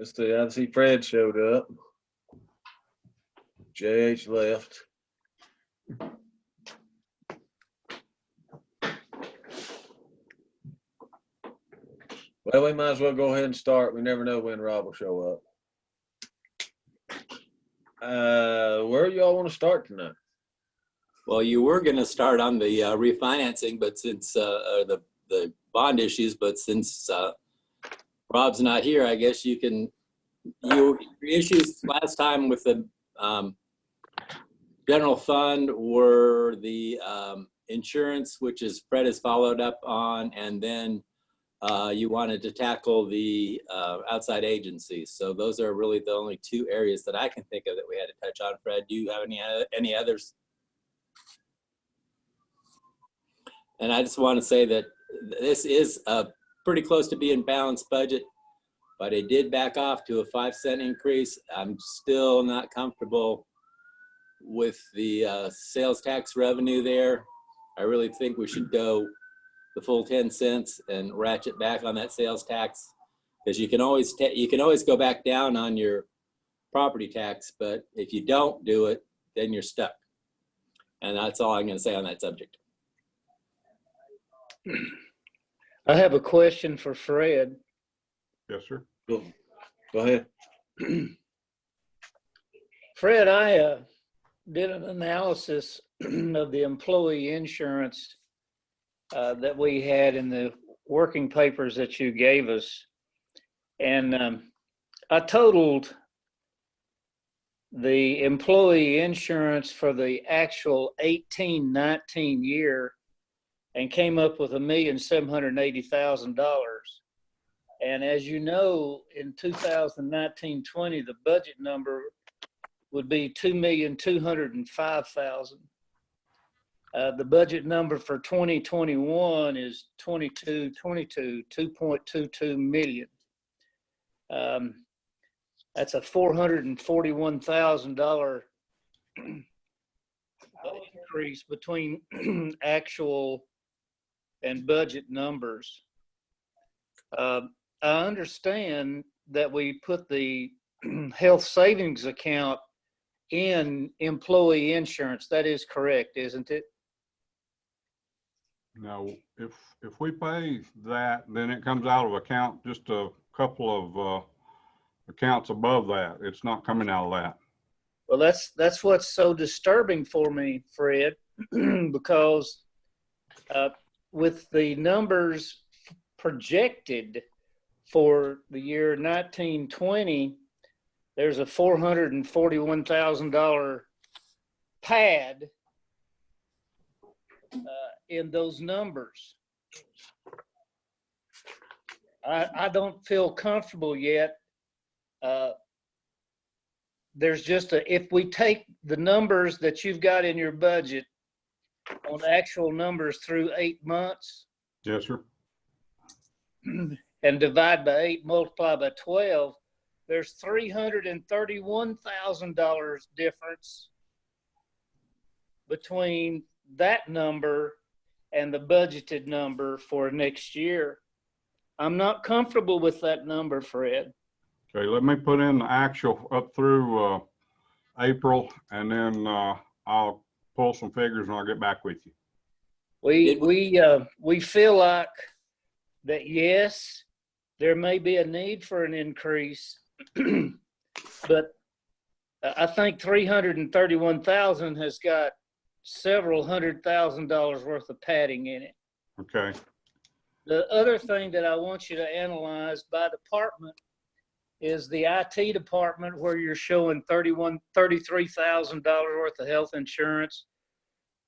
Let's see. I see Fred showed up. JH left. Well, we might as well go ahead and start. We never know when Rob will show up. Where do y'all want to start tonight? Well, you were going to start on the refinancing, but since the bond issues, but since Rob's not here, I guess you can. Your issues last time with the general fund were the insurance, which is Fred has followed up on, and then you wanted to tackle the outside agencies. So those are really the only two areas that I can think of that we had to touch on. Fred, do you have any others? And I just want to say that this is pretty close to being balanced budget, but it did back off to a 5-cent increase. I'm still not comfortable with the sales tax revenue there. I really think we should go the full 10 cents and ratchet back on that sales tax, because you can always go back down on your property tax, but if you don't do it, then you're stuck. And that's all I'm going to say on that subject. I have a question for Fred. Yes, sir. Go ahead. Fred, I did an analysis of the employee insurance that we had in the working papers that you gave us. And I totaled the employee insurance for the actual 18-19 year and came up with $1,780,000. And as you know, in 2019-20, the budget number would be $2,205,000. The budget number for 2021 is 2.22 million. That's a $441,000 increase between actual and budget numbers. I understand that we put the health savings account in employee insurance. That is correct, isn't it? No, if we pay that, then it comes out of account, just a couple of accounts above that. It's not coming out of that. Well, that's what's so disturbing for me, Fred, because with the numbers projected for the year 1920, there's a $441,000 pad in those numbers. I don't feel comfortable yet. There's just if we take the numbers that you've got in your budget on actual numbers through 8 months. Yes, sir. And divide by 8, multiply by 12, there's $331,000 difference between that number and the budgeted number for next year. I'm not comfortable with that number, Fred. Okay, let me put in the actual up through April, and then I'll pull some figures and I'll get back with you. We feel like that, yes, there may be a need for an increase, but I think $331,000 has got several $100,000 worth of padding in it. Okay. The other thing that I want you to analyze by department is the IT department, where you're showing $33,000 worth of health insurance.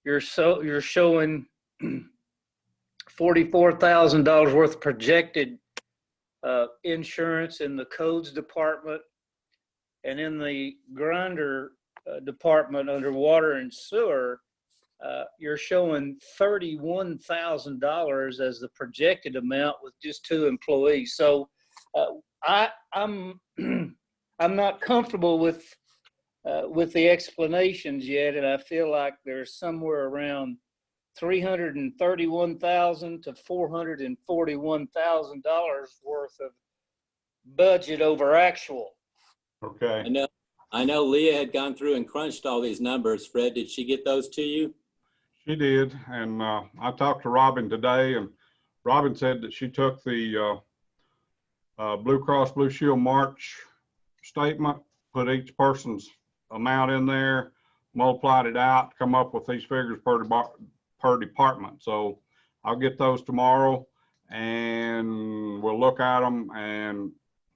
You're showing $44,000 worth of projected insurance in the codes department, and in the grinder department under water and sewer, you're showing $31,000 as the projected amount with just 2 employees. So I'm not comfortable with the explanations yet, and I feel like there's somewhere around $331,000 to $441,000 worth of budget over actual. Okay. I know Leah had gone through and crunched all these numbers. Fred, did she get those to you? She did, and I talked to Robin today, and Robin said that she took the Blue Cross Blue Shield March statement, put each person's amount in there, multiplied it out, come up with these figures per department. So I'll get those tomorrow, and we'll look at them and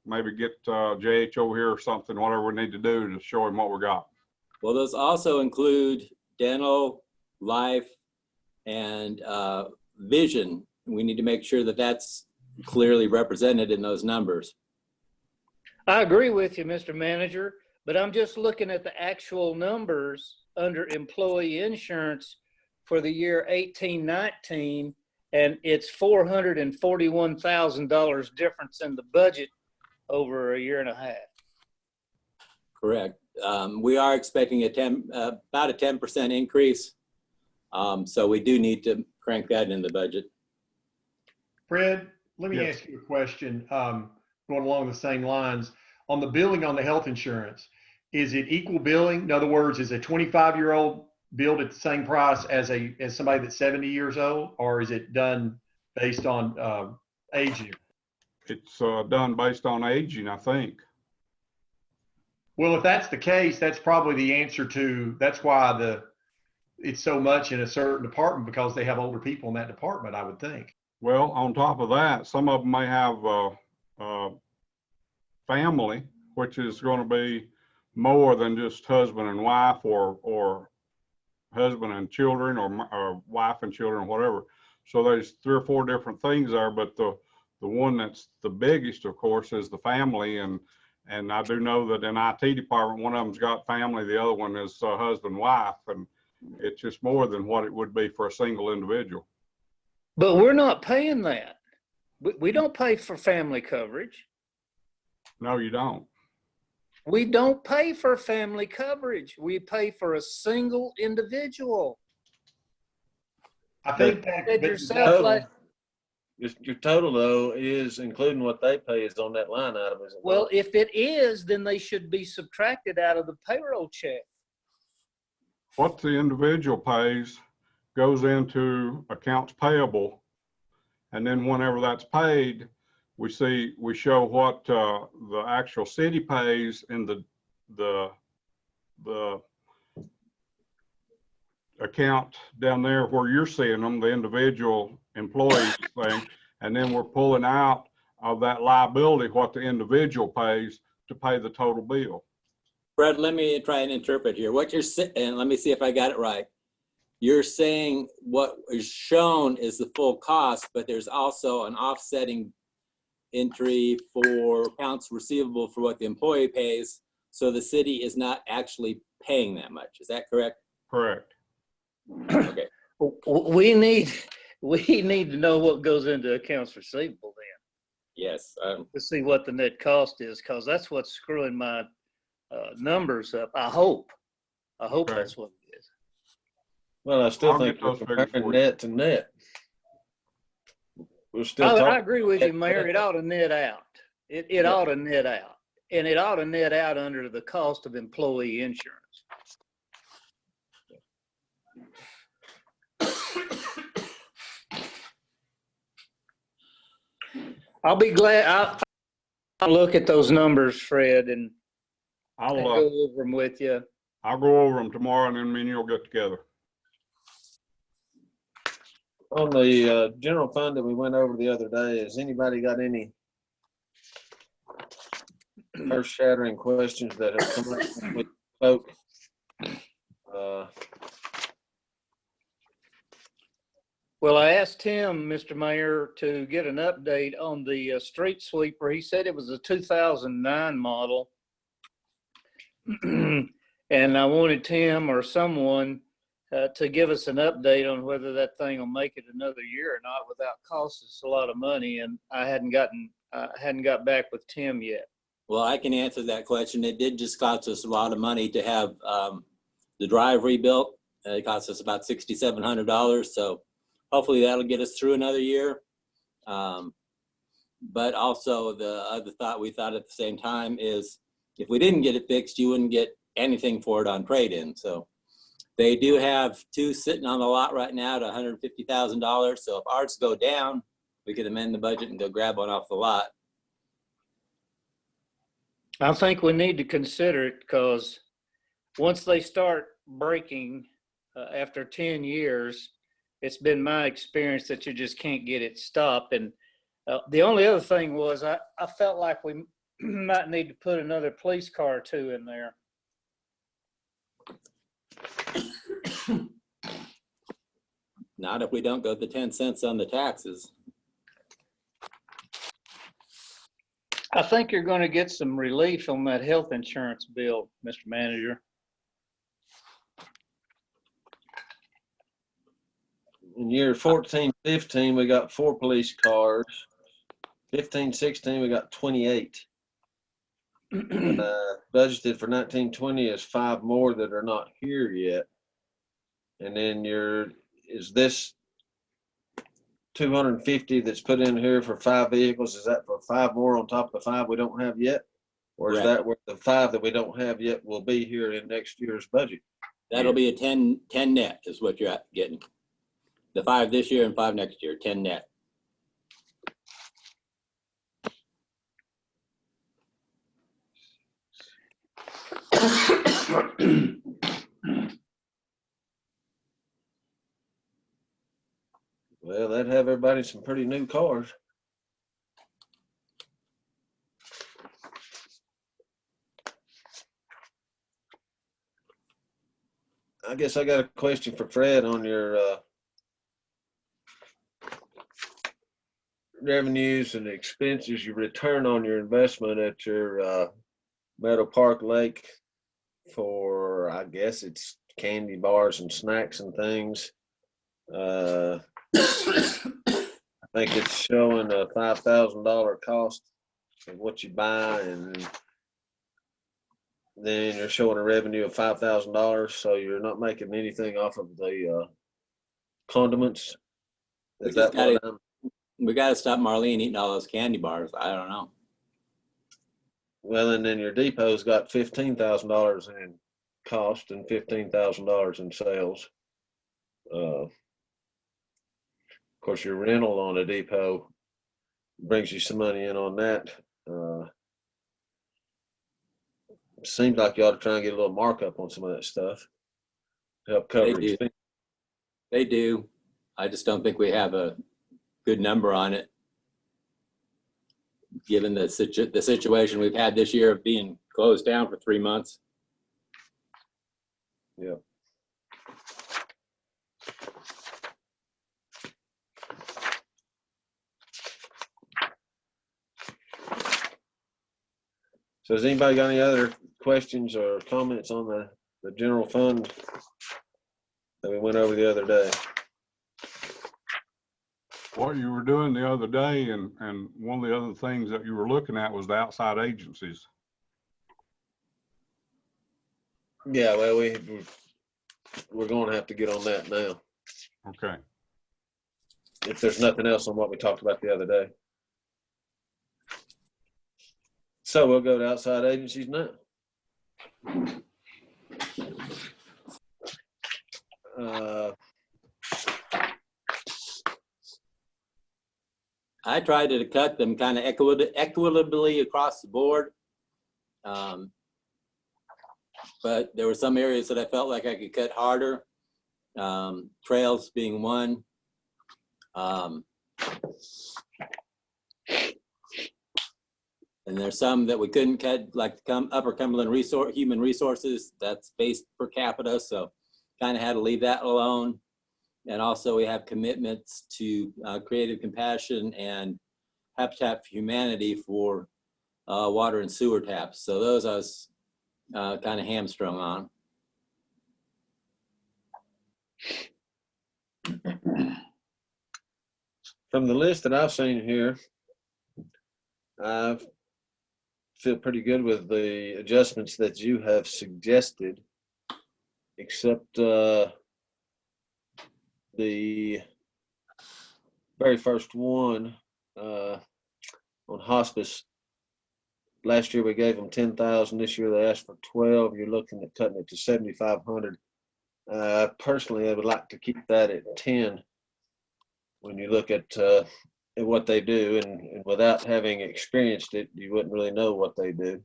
maybe get JH over here or something, whatever we need to do to show him what we got. Well, those also include dental, life, and vision. We need to make sure that that's clearly represented in those numbers. I agree with you, Mr. Manager, but I'm just looking at the actual numbers under employee insurance for the year 18-19, and it's $441,000 difference in the budget over a year and a half. Correct. We are expecting about a 10% increase. So we do need to crank that in the budget. Fred, let me Yes. ask you a question, going along the same lines. On the billing on the health insurance, is it equal billing? In other words, is a 25-year-old billed at the same price as somebody that's 70 years old, or is it done based on aging? It's done based on aging, I think. Well, if that's the case, that's probably the answer to, that's why it's so much in a certain department, because they have older people in that department, I would think. Well, on top of that, some of them may have family, which is going to be more than just husband and wife, or husband and children, or wife and children, whatever. So there's 3 or 4 different things there, but the one that's the biggest, of course, is the family. And I do know that in IT department, one of them's got family, the other one is husband, wife, and it's just more than what it would be for a single individual. But we're not paying that. We don't pay for family coverage. No, you don't. We don't pay for family coverage. We pay for a single individual. I think You said that, yourself, Your total though is including what they pay is on that line item, isn't it? well, if it is, then they should be subtracted out of the payroll check. What the individual pays goes into accounts payable. And then whenever that's paid, we show what the actual city pays in the account down there where you're seeing them, the individual employees thing. And then we're pulling out of that liability what the individual pays to pay the total bill. Fred, let me try and interpret here. What you're saying, and let me see if I got it right. You're saying what is shown is the full cost, but there's also an offsetting entry for accounts receivable for what the employee pays. So the city is not actually paying that much. Is that correct? Correct. Okay. We need to know what goes into accounts receivable then, Yes. to see what the net cost is, because that's what's screwing my numbers up. I hope Okay. that's what it is. Well, I still I'll think get we're those figures comparing for you. net to net. We're still I talking. agree with you, Mayor. It ought to net out. It ought to net out. And it ought to net out under the cost of employee insurance. I'll be glad. I'll look at those numbers, Fred, and I'll go over them with you. I'll go over them tomorrow, and then me and you'll get together. On the general fund that we went over the other day, has anybody got any earth-shattering questions that have come up with folk? Well, I asked Tim, Mr. Mayor, to get an update on the street sweeper. He said it was a 2009 model. And I wanted Tim or someone to give us an update on whether that thing will make it another year or not without costing us a lot of money. And I hadn't got back with Tim yet. Well, I can answer that question. It did just cost us a lot of money to have the drive rebuilt. It cost us about $6,700. So hopefully that'll get us through another year. But also the other thought we thought at the same time is if we didn't get it fixed, you wouldn't get anything for it on trade-in. So they do have two sitting on the lot right now at $150,000. So if ours go down, we could amend the budget and go grab one off the lot. I think we need to consider it because once they start breaking after 10 years, it's been my experience that you just can't get it stopped. And the only other thing was I felt like we might need to put another police car or two in there. Not if we don't go the 10 cents on the taxes. I think you're going to get some relief on that health insurance bill, Mr. Manager. In year 14, 15, we got 4 police cars. 15, 16, we got 28. Budgeted for 19, 20 is 5 more that are not here yet. And then is this 250 that's put in here for 5 vehicles? Is that for 5 more on top of the 5 we don't have yet? Or is that where the 5 that we don't have yet will be here in next year's budget? That'll be a 10 net is what you're getting. The 5 this year and 5 next year, 10 net. Well, that'd have everybody some pretty new cars. I guess I got a question for Fred on your revenues and expenses, your return on your investment at your Meadow Park Lake for, I guess it's candy bars and snacks and things. I think it's showing a $5,000 cost of what you buy, and then you're showing a revenue of $5,000. So you're not making anything off of the condiments. Is that what I'm? We got to stop Marlene eating all those candy bars. I don't know. Well, and then your depot's got $15,000 in cost and $15,000 in sales. Of course, your rental on a depot brings you some money in on that. Seems like you ought to try and get a little markup on some of that stuff to help cover expenses. They do. I just don't think we have a good number on it, given the situation we've had this year of being closed down for 3 months. Yeah. So has anybody got any other questions or comments on the general fund that we went over the other day? What you were doing the other day, and one of the other things that you were looking at was the outside agencies. Yeah, well, we're going to have to get on that now. Okay. If there's nothing else on what we talked about the other day. So we'll go to outside agencies now. I tried to cut them kind of equitably across the board. But there were some areas that I felt like I could cut harder. Trails being one. And there's some that we couldn't cut, like Upper Cumberland Human Resources, that's based per capita, so kind of had to leave that alone. And also we have commitments to Creative Compassion and Habitat for Humanity for water and sewer taps. So those I was kind of hamstrung on. From the list that I've seen here, I feel pretty good with the adjustments that you have suggested, except the very first one, on hospice. Last year we gave them 10,000. This year they asked for 12. You're looking at cutting it to 7,500. Personally, I would like to keep that at 10. When you look at what they do, and without having experienced it, you wouldn't really know what they do.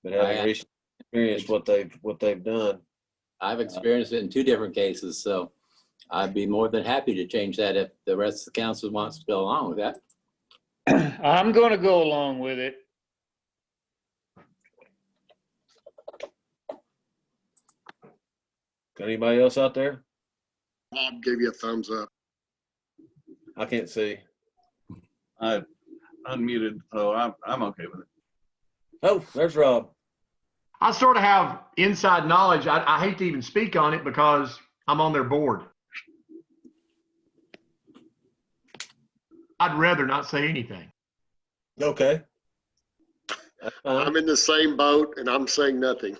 But having recently experienced what they've done, I've experienced it in 2 different cases, so I'd be more than happy to change that if the rest of the council wants to go along with that. I'm going to go along with it. got anybody else out there? Bob gave you a thumbs up. I can't see. I unmuted, so I'm okay with it. Oh, there's Rob. I sort of have inside knowledge. I hate to even speak on it because I'm on their board. I'd rather not say anything. Okay. I'm in the same boat and I'm saying nothing.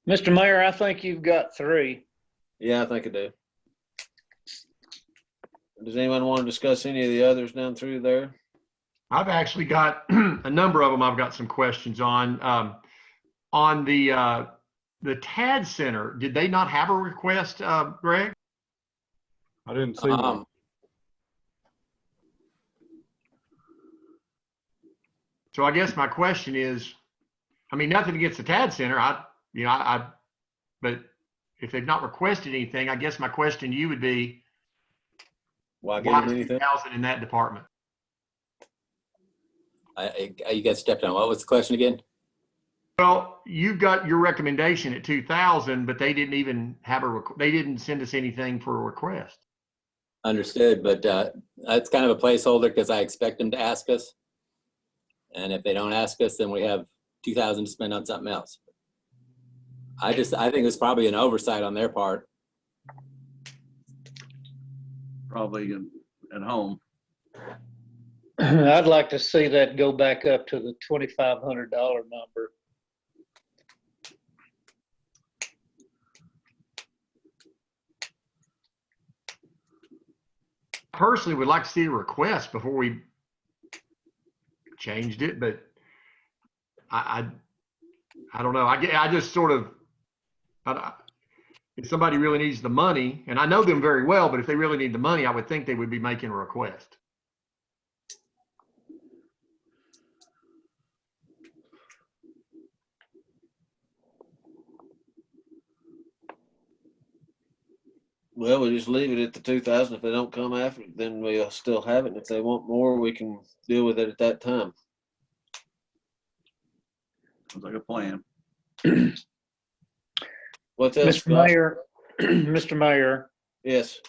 Mr. Mayor, I think you've got 3. Yeah, I think I do. Does anyone want to discuss any of the others down through there? I've actually got a number of them I've got some questions on. On the TAD Center, did they not have a request, Greg? I didn't see one. So I guess my question is, I mean, nothing against the TAD Center. But if they've not requested anything, I guess my question to you would be, Why give why them is anything? 2,000 in that department? You got stepped on. What was the question again? Well, you've got your recommendation at 2,000, but they didn't even have they didn't send us anything for a request. Understood, but that's kind of a placeholder because I expect them to ask us. And if they don't ask us, then we have 2,000 to spend on something else. I think it's probably an oversight on their part. Probably at home. I'd like to see that go back up to the $2,500 number. Personally would like to see a request before we changed it, but I don't know. I just sort of, if somebody really needs the money, and I know them very well, but if they really need the money, I would think they would be making a request. Well, we just leave it at the 2,000. If they don't come after it, then we'll still have it. And if they want more, we can deal with it at that time. Sounds like a plan. What's else, Mr. Scott? Mayor, Mr. Mayor, Yes.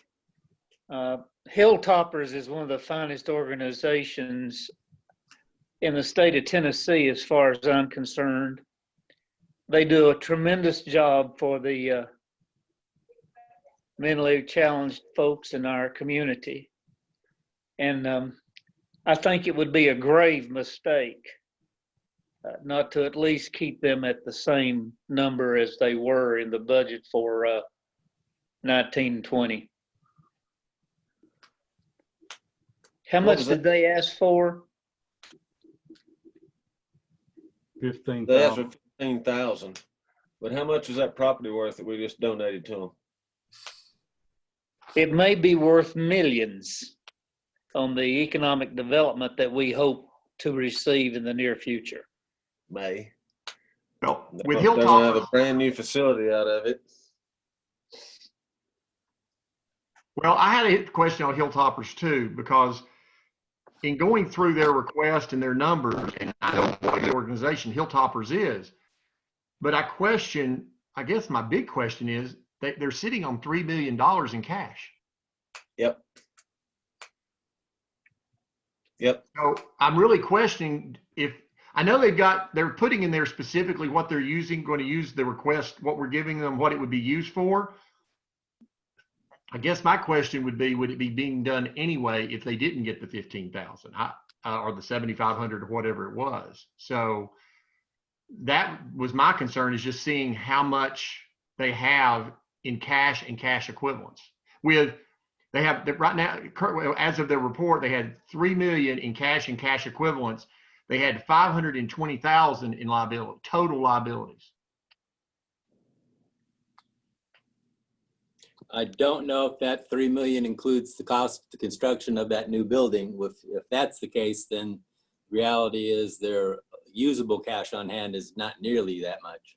Hilltoppers is one of the finest organizations in the state of Tennessee, as far as I'm concerned. They do a tremendous job for the mentally challenged folks in our community. And I think it would be a grave mistake not to at least keep them at the same number as they were in the budget for 1920. How much did they ask for? 15,000. They asked for 15,000. But how much is that property worth that we just donated to them? It may be worth millions on the economic development that we hope to receive in the near future. May. Well, They're with gonna have Hilltoppers, a brand new facility out of it. well, I had a question on Hilltoppers too, because in going through their request and their numbers, and I don't know what the organization Hilltoppers is, but I guess my big question is they're sitting on $3 million in cash. Yep. So I'm really questioning if, I know they're putting in there specifically what they're going to use the request, what we're giving them, what it would be used for. I guess my question would be, would it be being done anyway if they didn't get the 15,000 or the 7,500 or whatever it was? So that was my concern, is just seeing how much they have in cash and cash equivalents. With They have right now, as of their report, they had 3 million in cash and cash equivalents. They had 520,000 in liability, total liabilities. I don't know if that 3 million includes the cost of the construction of that new building. If that's the case, then reality is their usable cash on hand is not nearly that much.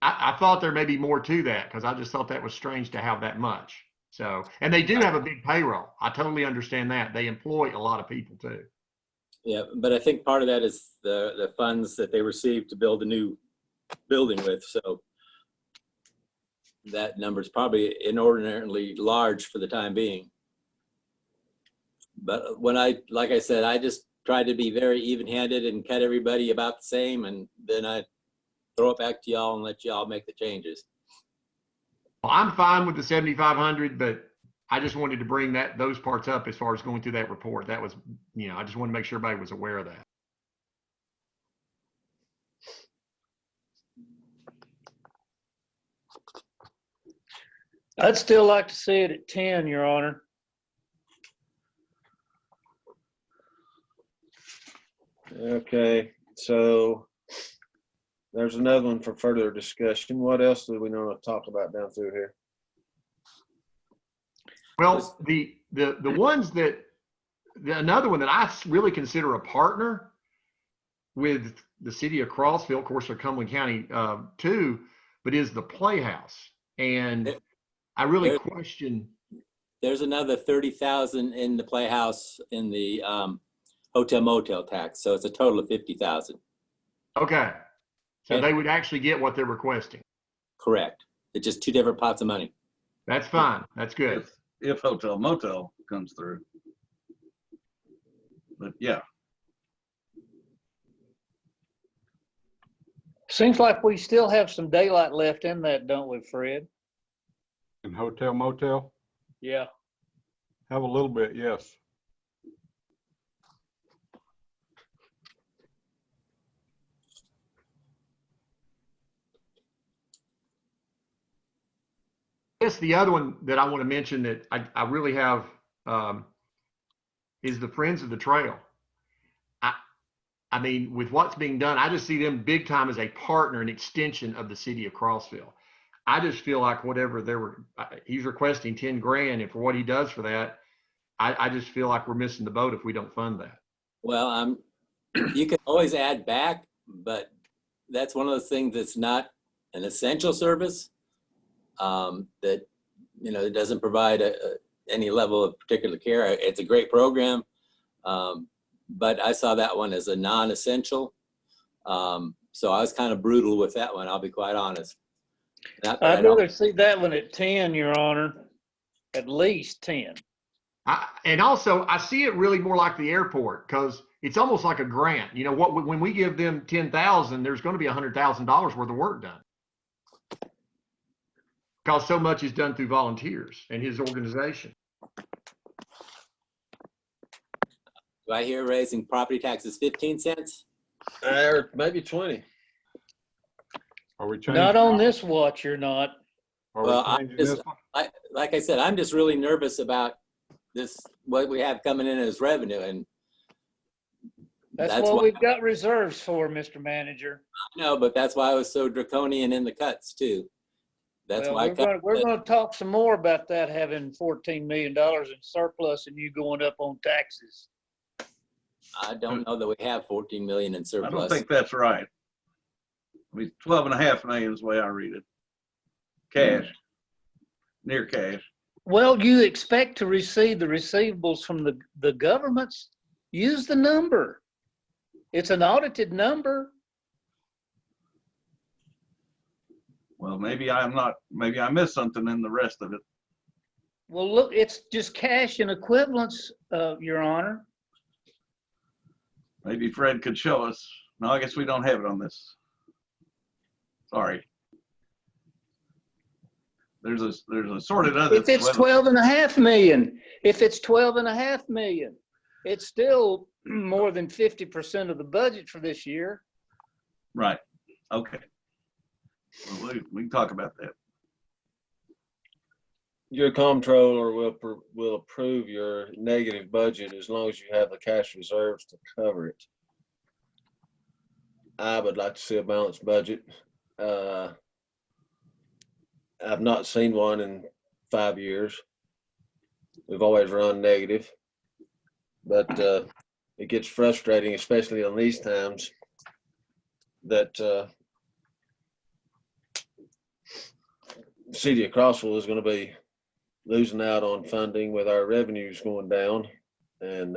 I thought there may be more to that because I just thought that was strange to have that much. So, and they do have a big payroll. I totally understand that. They employ a lot of people too. Yeah, but I think part of that is the funds that they received to build a new building with. So that number is probably inordinately large for the time being. But when like I said, I just tried to be very even-handed and cut everybody about the same, and then I throw it back to y'all and let y'all make the changes. Well, I'm fine with the 7,500, but I just wanted to bring those parts up as far as going through that report. That was, I just wanted to make sure everybody was aware of that. I'd still like to see it at 10, Your Honor. Okay, so there's another one for further discussion. What else do we want to talk about down through here? Well, the ones that, another one that I really consider a partner with the city of Crossville, of course, or Cumberland County too, but is the Playhouse. And I really question. There's another 30,000 in the Playhouse in the hotel motel tax. So it's a total of 50,000. Okay. So they would actually get what they're requesting. Correct. It's just two different pots of money. That's fine. That's good. If hotel motel comes through. But yeah. Seems like we still have some daylight left in that, don't we, Fred? In hotel motel? Yeah. Have a little bit, yes. I guess the other one that I want to mention that I really have is the Friends of the Trail. I mean, with what's being done, I just see them big time as a partner and extension of the city of Crossville. I just feel like whatever he's requesting 10 grand, and for what he does for that, I just feel like we're missing the boat if we don't fund that. Well, you can always add back, but that's one of those things that's not an essential service that, it doesn't provide any level of particular care. It's a great program, but I saw that one as a non-essential. So I was kind of brutal with that one, I'll be quite honest. I'd rather see that one at 10, Your Honor, at least 10. And also, I see it really more like the airport because it's almost like a grant. When we give them 10,000, there's going to be $100,000 worth of work done because so much is done through volunteers and his organization. Do I hear raising property taxes 15 cents? Or maybe 20. Are we changing? Not on this watch, you're not. Well, like I said, I'm just really nervous about this, what we have coming in as revenue. And that's what we've got reserves for, Mr. Manager. No, but that's why I was so draconian in the cuts too. That's why we're going to talk some more about that, having $14 million in surplus and you going up on taxes. I don't know that we have 14 million in surplus. I don't think that's right. I mean, 12.5 million is the way I read it. Cash, near cash. Well, you expect to receive the receivables from the governments. Use the number. It's an audited number. Well, maybe I missed something in the rest of it. Well, look, it's just cash and equivalents, Your Honor. Maybe Fred could show us. No, I guess we don't have it on this. Sorry. There's a sorted other. If it's 12.5 million, if it's 12.5 million, it's still more than 50% of the budget for this year. Right. Okay. Well, we can talk about that. your comptroller will approve your negative budget as long as you have the cash reserves to cover it. I would like to see a balanced budget. I've not seen one in 5 years. We've always run negative, but it gets frustrating, especially on these times, that the city of Crossville is going to be losing out on funding with our revenues going down, and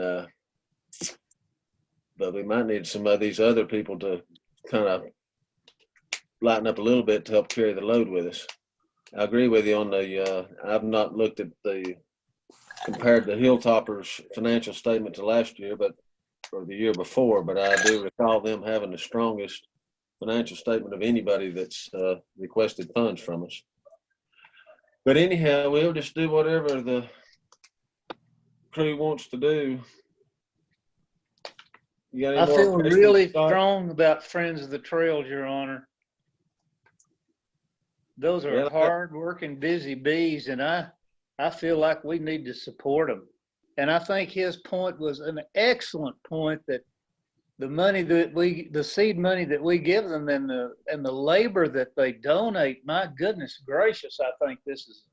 but we might need some of these other people to kind of lighten up a little bit to help carry the load with us. I agree with you on the, I've not looked at compared the Hilltoppers financial statement to last year, or the year before, but I do recall them having the strongest financial statement of anybody that's requested funds from us. But anyhow, we'll just do whatever the crew wants to do. You got any I more feel questions, really Scott? strong about Friends of the Trails, Your Honor. Those are Well, hard-working, busy bees, and I feel like we need to support them. And I think his point was an excellent point, that the money the seed money that we give them and the labor that they donate, my goodness gracious, I think this is,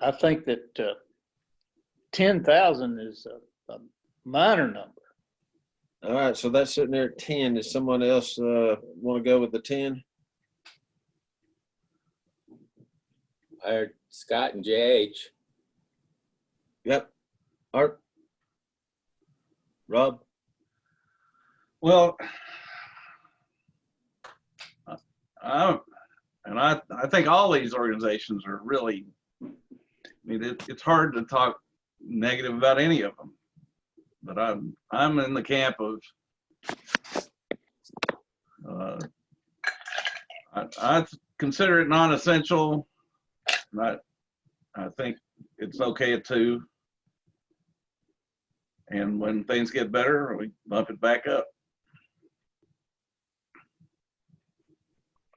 I think that 10,000 is a minor number. All right, so that's sitting there at 10. Does someone else want to go with the 10? I heard Scott and JH. Yep. Art? Rob? Well, I think all these organizations are really, I mean, it's hard to talk negative about any of them, but I'm in the camp of, I consider it non-essential. I think it's okay at 2. And when things get better, we bump it back up.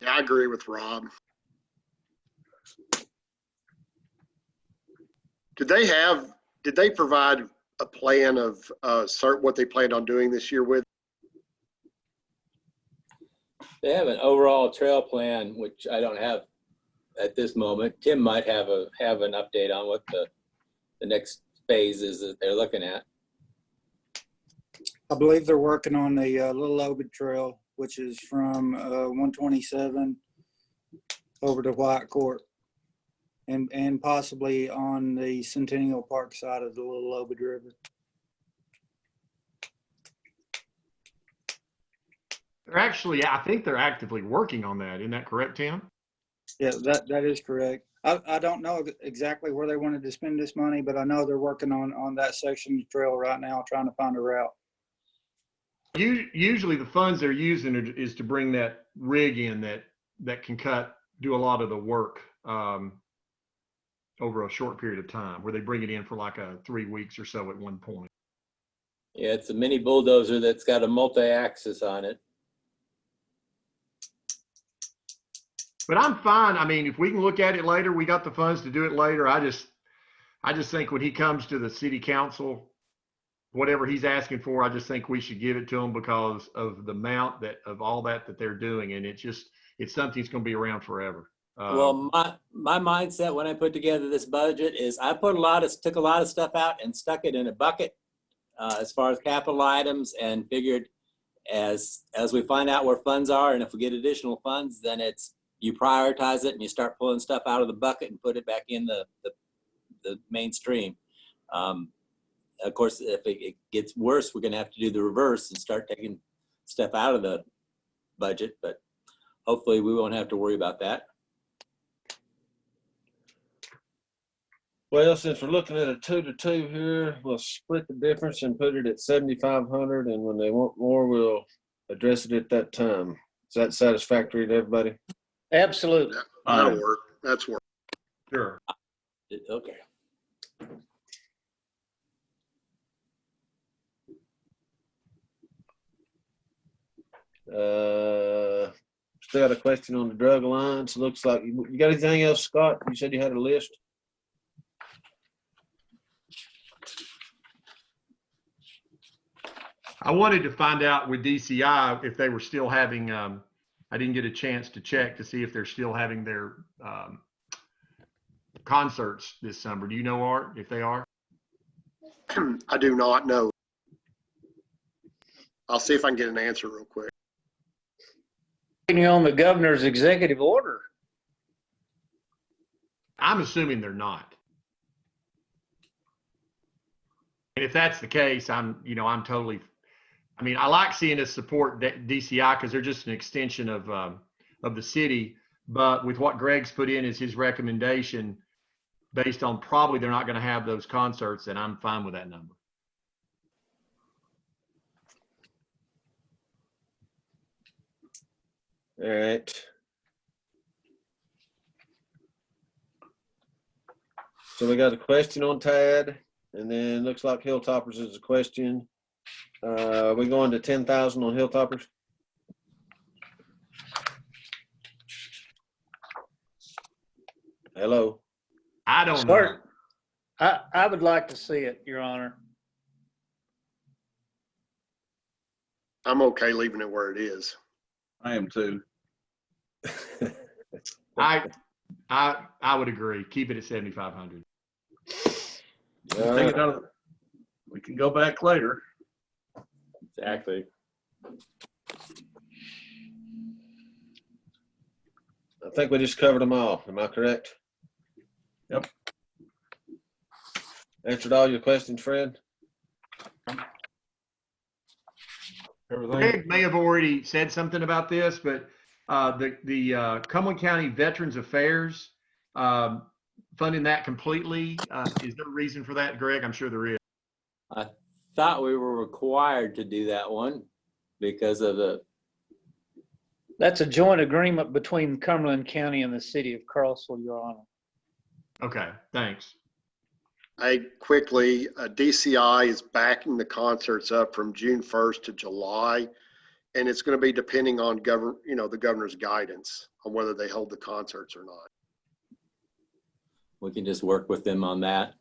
Yeah, I agree with Rob. Did they provide a plan of what they planned on doing this year with? They have an overall trail plan, which I don't have at this moment. Tim might have an update on what the next phase is that they're looking at. I believe they're working on the Little Obed Trail, which is from 127 over to White Court, and possibly on the Centennial Park side of the Little Obed River. I think they're actively working on that. Isn't that correct, Tim? Yeah, that is correct. I don't know exactly where they wanted to spend this money, but I know they're working on that section of the trail right now, trying to find a route. Usually the funds they're using is to bring that rig in that can do a lot of the work over a short period of time, where they bring it in for like 3 weeks or so at one point. Yeah, it's a mini bulldozer that's got a multi-axis on it. But I'm fine. I mean, if we can look at it later, we got the funds to do it later. I just think when he comes to the city council, whatever he's asking for, I just think we should give it to him because of the amount of all that they're doing. And it's something that's going to be around forever. Well, my mindset when I put together this budget is I took a lot of stuff out and stuck it in a bucket as far as capital items, and figured as we find out where funds are, and if we get additional funds, then you prioritize it and you start pulling stuff out of the bucket and put it back in the mainstream. Of course, if it gets worse, we're going to have to do the reverse and start taking stuff out of the budget, but hopefully we won't have to worry about that. Well, since we're looking at a 2-2 here, we'll split the difference and put it at 7,500. And when they want more, we'll address it at that time. Is that satisfactory to everybody? Absolutely. That'll work. That's work. Sure. Okay. still got a question on the drug alliance. Looks like you got anything else, Scott? You said you had a list. I wanted to find out with DCI if they were still having, I didn't get a chance to check to see if they're still having their concerts this summer. Do you know, Art, if they are? I do not know. I'll see if I can get an answer real quick. Waiting on the governor's executive order. I'm assuming they're not. And if that's the case, I'm totally, I mean, I like seeing us support DCI because they're just an extension of the city. But with what Greg's put in as his recommendation, based on probably they're not going to have those concerts, then I'm fine with that number. All right. So we got a question on TAD, and then looks like Hilltoppers is a question. We going to 10,000 on Hilltoppers? Hello. I don't know. I would like to see it, Your Honor. I'm okay leaving it where it is. I am too. I would agree. Keep it at 7,500. Take it out of, we can go back later. Exactly. I think we just covered them all. Am I correct? Yep. Answered all your questions, Fred? Everything. Greg may have already said something about this, but the Cumberland County Veterans Affairs funding that completely. Is there a reason for that, Greg? I'm sure there is. I thought we were required to do that one because of the. That's a joint agreement between Cumberland County and the city of Crossville, Your Honor. Okay, thanks. Quickly, DCI is backing the concerts up from June 1st to July, and it's going to be depending on the governor's guidance on whether they hold the concerts or not. We can just work with them on that.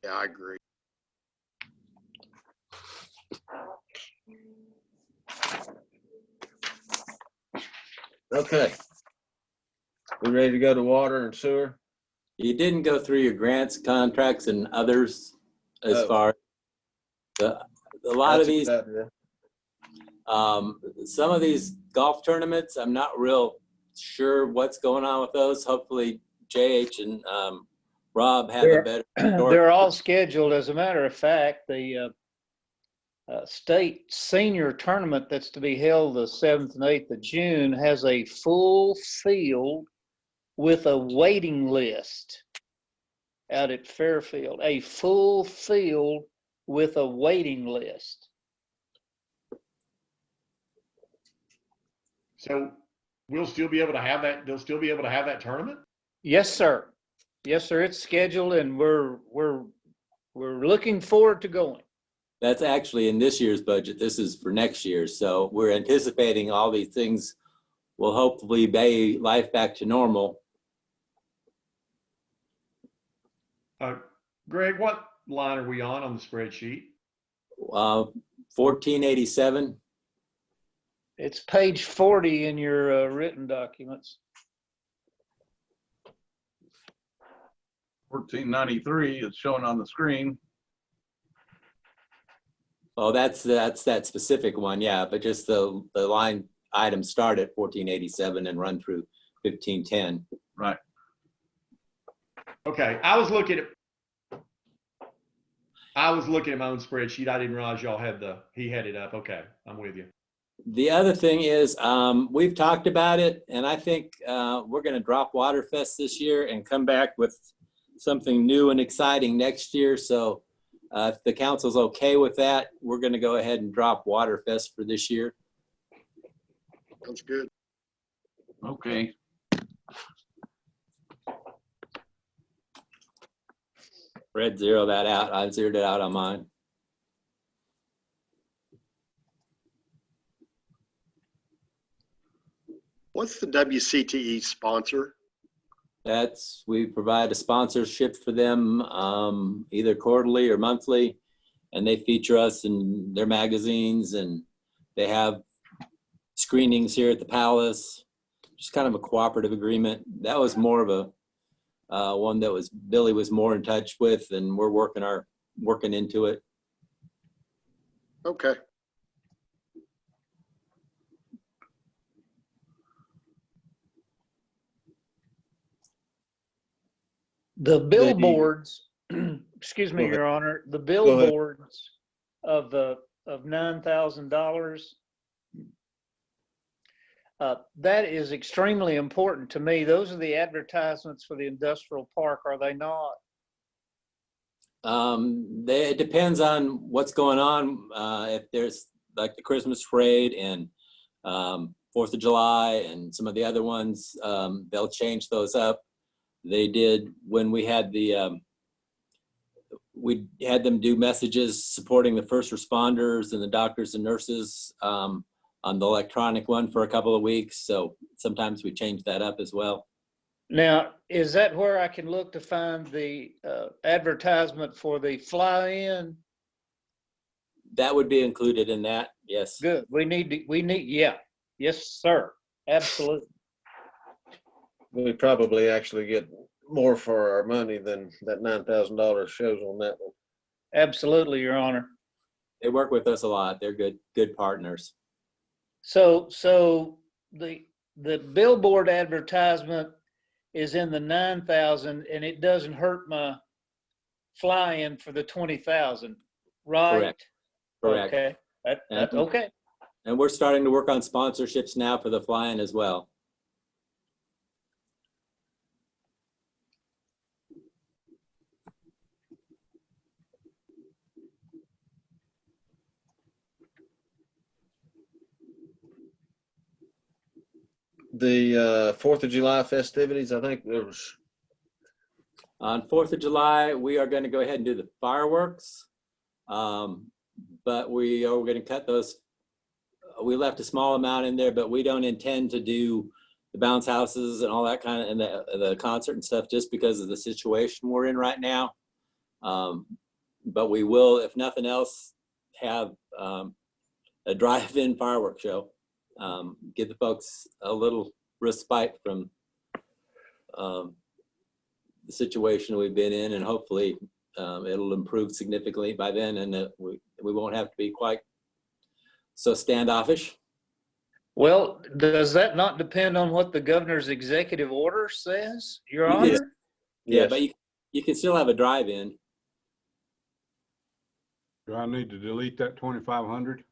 Yeah, I agree. Okay. We ready to go to water and sewer? You didn't go through your grants, contracts, and others as far as a lot of these. Some of these golf tournaments, I'm not real sure what's going on with those. Hopefully, JH and Rob have a better. They're all scheduled. As a matter of fact, the state senior tournament that's to be held the 7th and 8th of June has a full field with a waiting list out at Fairfield, a full field with a waiting list. So we'll still be able to have that. They'll still be able to have that tournament? Yes, sir. Yes, sir. It's scheduled, and we're looking forward to going. That's actually in this year's budget. This is for next year. So we're anticipating all these things will hopefully pay life back to normal. Greg, what line are we on the spreadsheet? 1487. It's page 40 in your written documents. 1493 is showing on the screen. Oh, that's that specific one, yeah. But just the line items start at 1487 and run through 1510. Right. Okay, I was looking at my own spreadsheet. I didn't realize y'all had he had it up. Okay, I'm with you. The other thing is, we've talked about it, and I think we're going to drop Waterfest this year and come back with something new and exciting next year. So if the council's okay with that, we're going to go ahead and drop Waterfest for this year. Sounds good. Okay. Fred zeroed that out. I zeroed it out on mine. What's the WCTE sponsor? We provide a sponsorship for them, either quarterly or monthly, and they feature us in their magazines, and they have screenings here at the Palace. Just kind of a cooperative agreement. That was more of a one that Billy was more in touch with, and we're working into it. Okay. The billboards, excuse me, Go ahead. Your Honor, the Go ahead. billboards of $9,000, that is extremely important to me. Those are the advertisements for the industrial park, are they not? It depends on what's going on. If there's like the Christmas parade and 4th of July and some of the other ones, they'll change those up. They did when we had them do messages supporting the first responders and the doctors and nurses on the electronic one for a couple of weeks. So sometimes we change that up as well. Now, is that where I can look to find the advertisement for the fly-in? That would be included in that, yes. Good. Yeah. Yes, sir. Absolutely. We probably actually get more for our money than that $9,000 shows on that one. Absolutely, Your Honor. They work with us a lot. They're good partners. So the billboard advertisement is in the 9,000, and it doesn't hurt my fly-in for the 20,000, right? Correct. Okay. That's okay. And we're starting to work on sponsorships now for the fly-in as well. The 4th of July festivities, I think there was. On 4th of July, we are going to go ahead and do the fireworks, but we are going to cut those. We left a small amount in there, but we don't intend to do the bounce houses and all that kind of, and the concert and stuff, just because of the situation we're in right now. But we will, if nothing else, have a drive-in fireworks show. Give the folks a little respite from the situation we've been in, and hopefully it'll improve significantly by then, and we won't have to be quite so standoffish. Well, does that not depend on what the governor's executive order says, Your Honor? Yes. Yeah, Yes. but you can still have a drive-in. Do I need to delete that 2,500?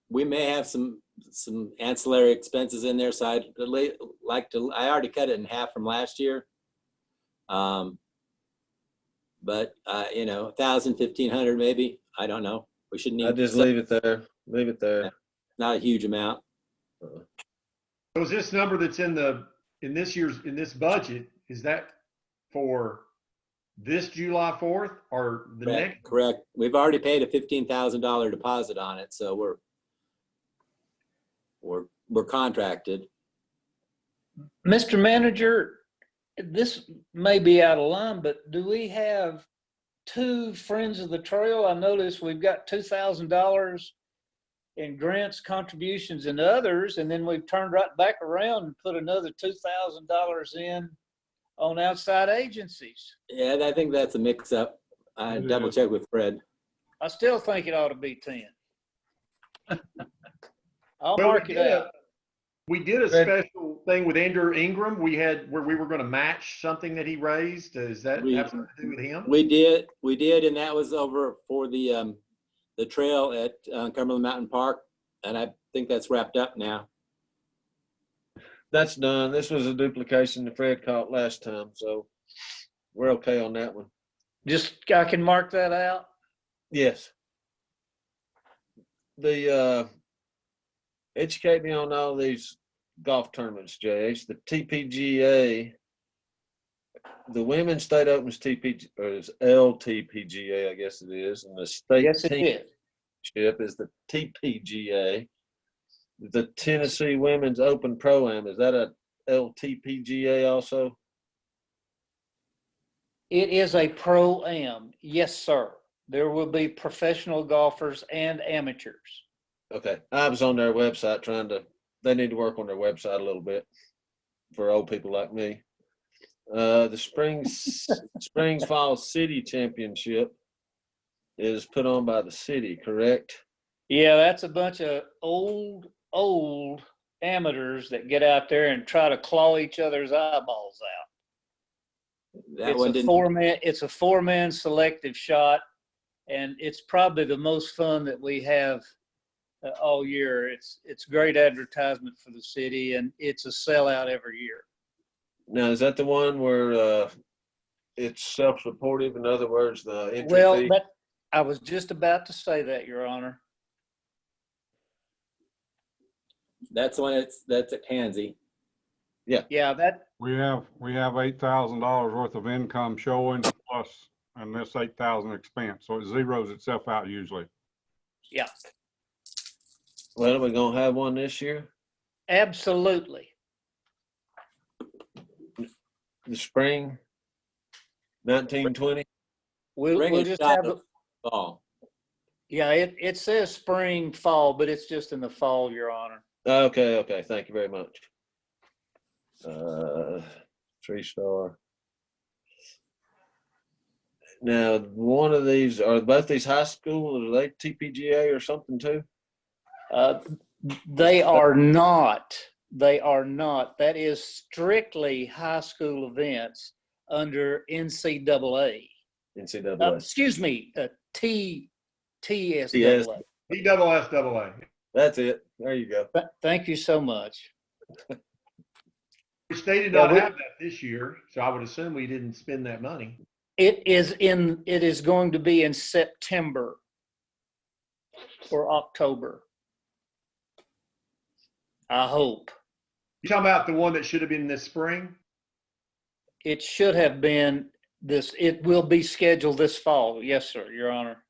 We may have some ancillary expenses in there, so I already cut it in half from last year. But 1,000, 1,500 maybe, I don't know. We should need. I just leave it there. Leave it there. Not a huge amount. So is this number that's in this budget, is that for this July 4th or the next? Correct. We've already paid a $15,000 deposit on it, so we're contracted. Mr. Manager, this may be out of line, but do we have two Friends of the Trail? I noticed we've got $2,000 in grants, contributions, and others, and then we've turned right back around and put another $2,000 in on outside agencies. Yeah, I think that's a mix-up. I double check with Fred. I still think it ought to be 10. I'll mark it out. We did a special thing with Andrew Ingram. We had where we were going to match something that he raised. Does that have something to do with him? We did, and that was over for the trail at Cumberland Mountain Park, and I think that's wrapped up now. That's done. This was a duplication that Fred caught last time, so we're okay on that one. Just, I can mark that out? Yes. Educate me on all these golf tournaments, JH. The TPGA, the Women's State Open's TPGA, or is LTPGA, I guess it is, and the state Yes, it is. championship is the TPGA. The Tennessee Women's Open Pro-Am, is that a LTPGA also? It is a pro-am. Yes, sir. There will be professional golfers and amateurs. Okay, I was on their website they need to work on their website a little bit for old people like me. The Springs Falls City Championship is put on by the city, correct? Yeah, that's a bunch of old amateurs that get out there and try to claw each other's eyeballs out. It's a four-man selective shot, and it's probably the most fun that we have all year. It's great advertisement for the city, and it's a sellout every year. Now, is that the one where it's self-supportive? In other words, the entry Well, fee? I was just about to say that, Your Honor. That's when that's at Pansy. Yeah, We have $8,000 worth of income showing plus, and this 8,000 expense. So it zeroes itself out usually. yeah, Well, are we gonna have one this year? absolutely. The spring, 1920. We'll just have the fall. Yeah, it says spring, fall, but it's just in the fall, Your Honor. Okay. Thank you very much. 3-star. Now, one of these, are both these high school, are they TPGA or something too? They are not. They are not. That is strictly high school events under NCAA. NCAA. Excuse me, TSAA. BSSAA. That's it. There you go. Thank you so much. Which they did not have that this year, so I would assume we didn't spend that money. It is going to be in September or October. I hope. You talking about the one that should have been this spring? It should have been this. It will be scheduled this fall. Yes, sir, Your Honor.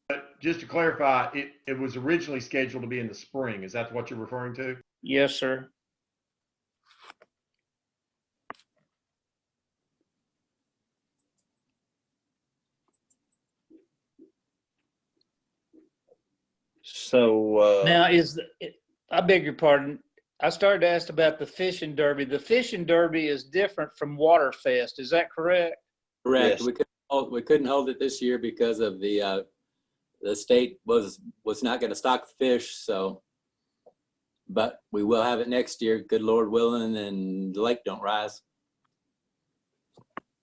But just to clarify, it was originally scheduled to be in the spring. Is that what you're referring to? Yes, sir. So Now I beg your pardon. I started to ask about the fishing derby. The fishing derby is different from Waterfest. Is that correct? Correct. Yes. We couldn't hold it this year because of the state was not going to stock the fish. So, but we will have it next year. Good Lord willing, and the lake don't rise.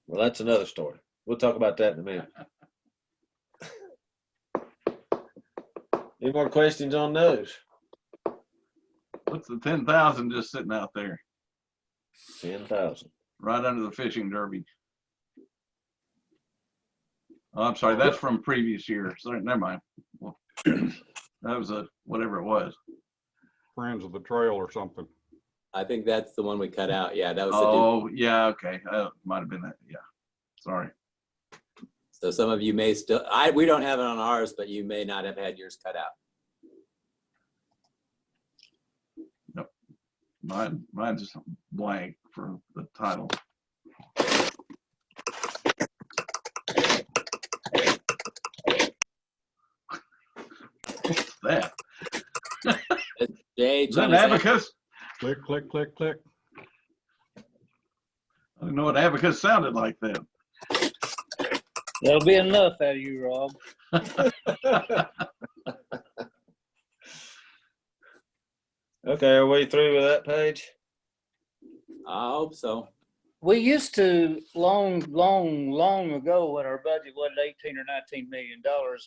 well, that's another story. We'll talk about that in a minute. Any more questions on those? What's the 10,000 just sitting out there, 10,000. right under the fishing derby? Oh, I'm sorry, that's from previous year. Sorry, never mind. Well, that was whatever it was. Friends of the Trail or something. I think that's the one we cut out. Yeah, that was Oh, yeah, okay. Might have been that. Yeah, sorry. so some of you may still, we don't have it on ours, but you may not have had yours cut out. Nope. Mine's just blank for the title. What's that? Jay, Is that an abacus? Click, click, click, click. I didn't know what abacus sounded like then. That'll be enough out of you, Rob. Okay, are we through with that page? I hope so. We used to long ago when our budget wasn't $18 or $19 million,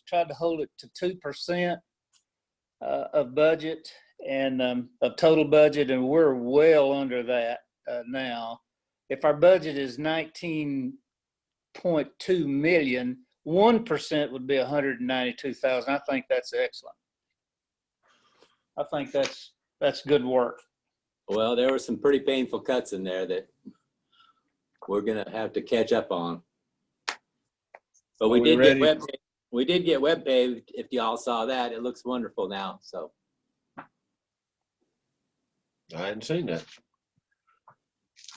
tried to hold it to 2% of budget and of total budget, and we're well under that now. If our budget is 19.2 million, 1% would be 192,000. I think that's excellent. I think that's good work. Well, there were some pretty painful cuts in there that we're gonna have to catch up on. But we did get web paved. If y'all saw that, it looks wonderful now. So I hadn't seen that.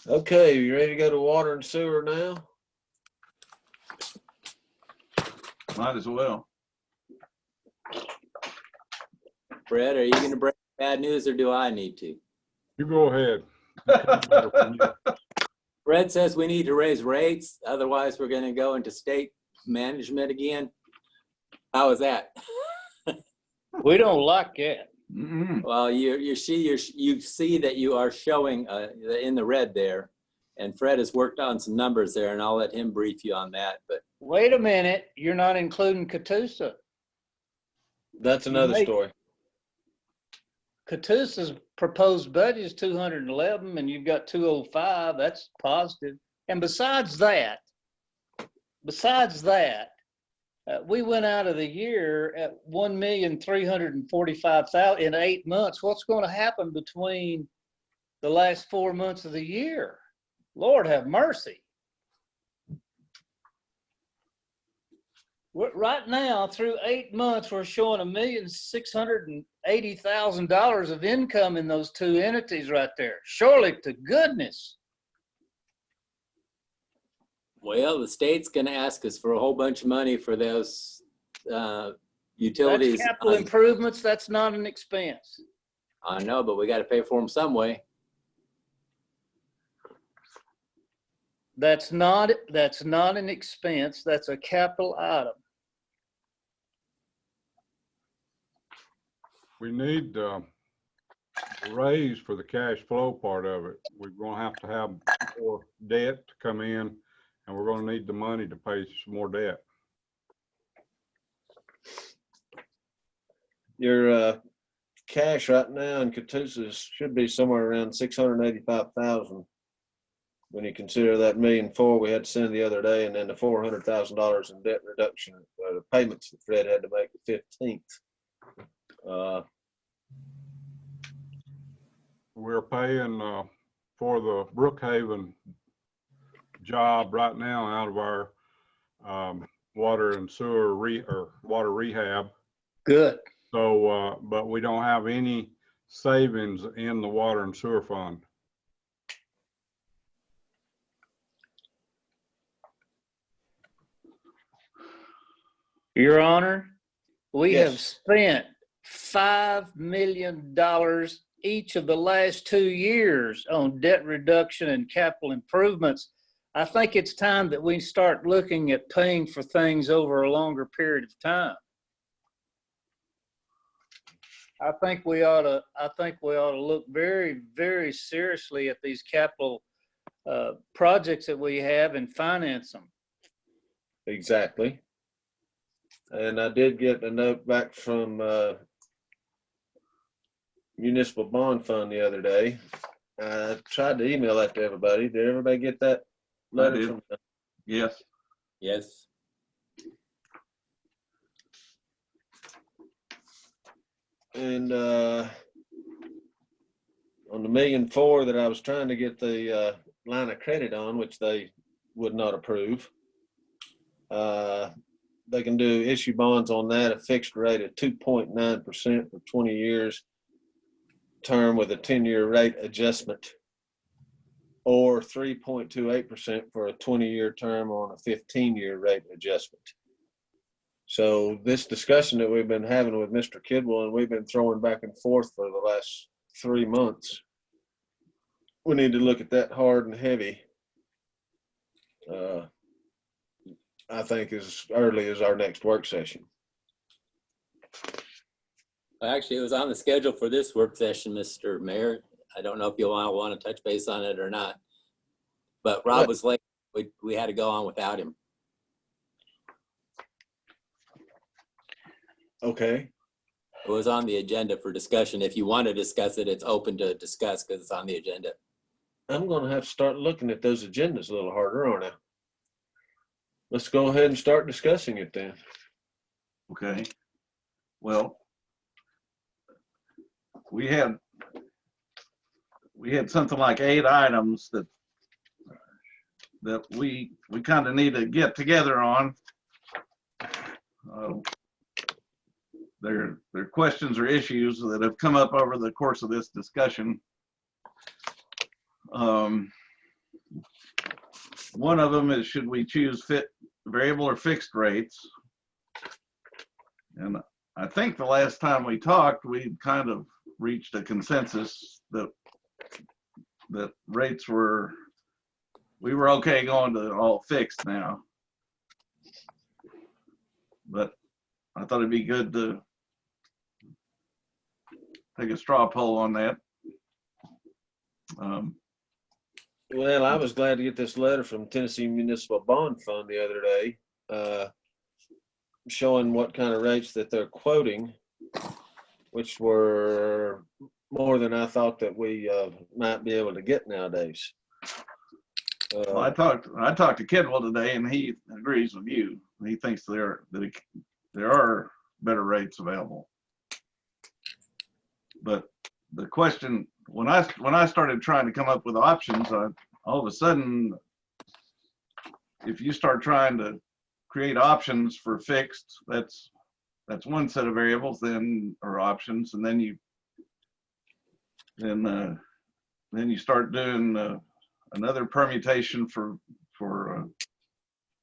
Okay, you ready to go to water and sewer now? Might as well. Brett, are you going to break bad news or do I need to? You go ahead. Brett says we need to raise rates. Otherwise, we're going to go into state management again. How is that? We don't like that. Mm-mm. Well, you see that you are showing in the red there, and Fred has worked on some numbers there, and I'll let him brief you on that. But Wait a minute, you're not including Catoosa. That's another may- story. Catoosa's proposed budget is 211 and you've got 205. That's positive. And besides that, we went out of the year at 1,345,000 in 8 months. What's going to happen between the last 4 months of the year? Lord have mercy. Right now, through 8 months, we're showing $1,680,000 of income in those two entities right there. Surely to goodness. well, the state's going to ask us for a whole bunch of money for those utilities. That's capital improvements. That's not an expense. I know, but we got to pay for them some way. That's not an expense. That's a capital item. We need a raise for the cash flow part of it. We're gonna have more debt to come in, and we're gonna need the money to pay some more debt. Your cash right now in Catoosa should be somewhere around 685,000. When you consider that $1.4 million we had to send the other day, and then the $400,000 in debt reduction, the payments that Fred had to make the 15th. We're paying for the Brookhaven job right now out of our water and sewer water rehab. Good. So, but we don't have any savings in the water and sewer fund. Your Honor, we Yes. have spent $5 million each of the last 2 years on debt reduction and capital improvements. I think it's time that we start looking at paying for things over a longer period of time. I think we ought to look very, very seriously at these capital projects that we have and finance them. Exactly. And I did get a note back from Municipal Bond Fund the other day. I tried to email that to everybody. Did everybody get that letter did. from them? Yes. Yes. And on the $1.4 million that I was trying to get the line of credit on, which they would not approve, they can do issue bonds on that, a fixed rate of 2.9% for 20 years term with a 10-year rate adjustment, or 3.28% for a 20-year term on a 15-year rate adjustment. So this discussion that we've been having with Mr. Kidwell, and we've been throwing back and forth for the last 3 months, we need to look at that hard and heavy. I think as early as our next work session. Actually, it was on the schedule for this work session, Mr. Mayor. I don't know if you want to touch base on it or not. But Rob was late. We had to go on without him. Okay. It was on the agenda for discussion. If you want to discuss it, it's open to discuss because it's on the agenda. I'm going to have to start looking at those agendas a little harder, aren't I? Let's go ahead and start discussing it then. Okay. Well, we had something like 8 items that we kind of need to get together on. They're questions or issues that have come up over the course of this discussion. One of them is, should we choose variable or fixed rates? And I think the last time we talked, we kind of reached a consensus that rates we were okay going to all fixed now. But I thought it'd be good to take a straw poll on that. Well, I was glad to get this letter from Tennessee Municipal Bond Fund the other day, showing what kind of rates that they're quoting, which were more than I thought that we might be able to get nowadays. Well, I talked to Kidwell today, and he agrees with you. He thinks there are better rates available. But the question, when I started trying to come up with options, all of a sudden, if you start trying to create options for fixed, that's one set of variables, or options, and then you start doing another permutation for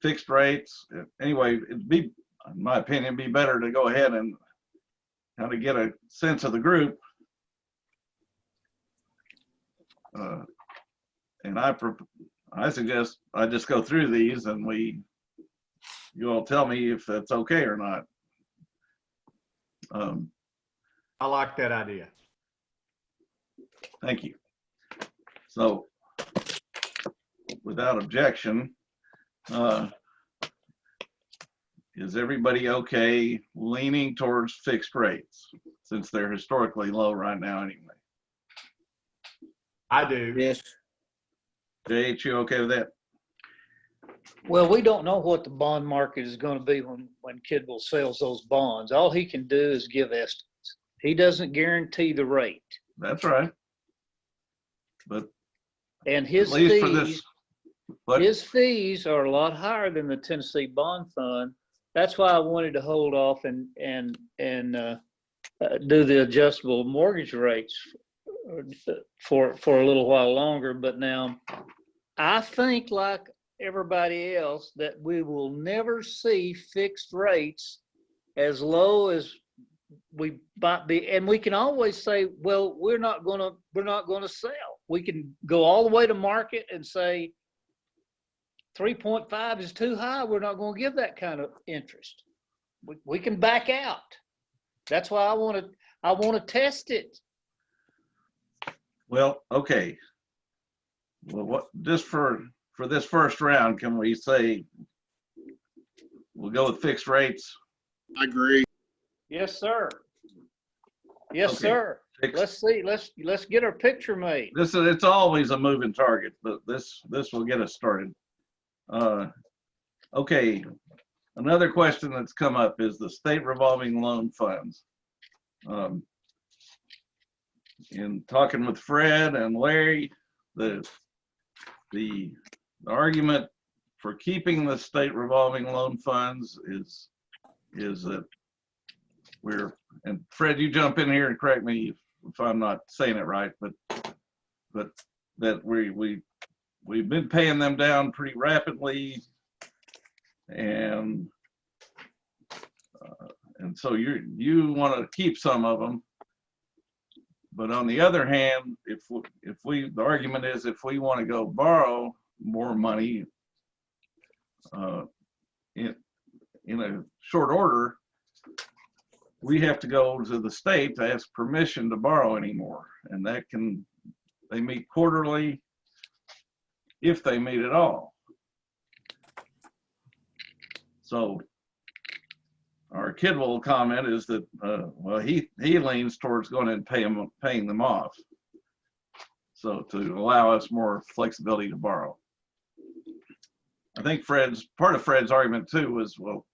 fixed rates. Anyway, it'd be, in my opinion, be better to go ahead and kind of get a sense of the group. And I suggest I just go through these and you all tell me if that's okay or not. I like that idea. Thank you. So, without objection, is everybody okay leaning towards fixed rates since they're historically low right now anyway? I do. Yes. JH, you okay with that? Well, we don't know what the bond market is going to be when Kidwell sells those bonds. All he can do is give estimates. He doesn't guarantee the rate. That's right. But And his at least for fees, this, his fees are a lot higher than the Tennessee Bond Fund. That's why I wanted to hold off and do the adjustable mortgage rates for a little while longer. But now I think, like everybody else, that we will never see fixed rates as low as we might be. And we can always say, well, we're not going to sell. We can go all the way to market and say 3.5 is too high. We're not going to give that kind of interest. We can back out. That's why I want to test it. well, okay. Well, what just for this first round, can we say we'll go with fixed rates? I agree. Yes, sir. Yes, Okay. sir. Fixed. Let's see. Let's get our picture made. It's always a moving target, but this will get us started. Okay, another question that's come up is the state revolving loan funds. In talking with Fred and Larry, the argument for keeping the state revolving loan funds is that and Fred, you jump in here and correct me if I'm not saying it right, but that we've been paying them down pretty rapidly, and so you want to keep some of them, but on the other hand, the argument is if we want to go borrow more money in a short order, we have to go to the state to ask permission to borrow anymore, and they meet quarterly, if they meet at all. So our Kidwell comment is that well, he leans towards going and paying them off, so to allow us more flexibility to borrow. I think part of Fred's argument too was, well,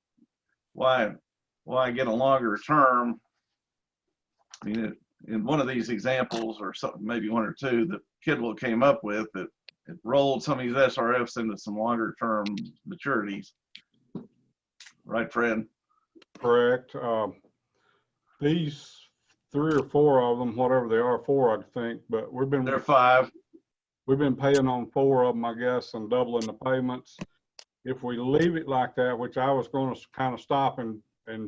why get a longer term? I mean, in one of these examples, or something, maybe one or two that Kidwell came up with, that it rolled some of these SRFs into some longer term maturities. Right, Fred? Correct. These 3 or 4 of them, whatever they are, 4, I think, but They're 5. we've been paying on 4 of them, I guess, and doubling the payments. If we leave it like that, which I was going to kind of stop in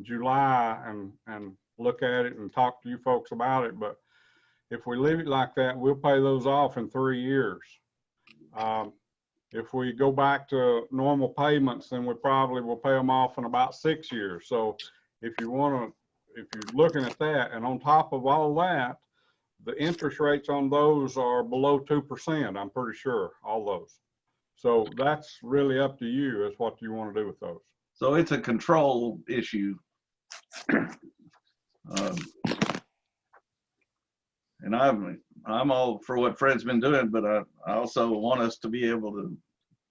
July and look at it and talk to you folks about it, but if we leave it like that, we'll pay those off in 3 years. If we go back to normal payments, then we probably will pay them off in about 6 years. So if you're looking at that, and on top of all that, the interest rates on those are below 2%, I'm pretty sure, all those. So that's really up to you as what you want to do with those. So it's a control issue. And I'm all for what Fred's been doing, but I also want us to be able to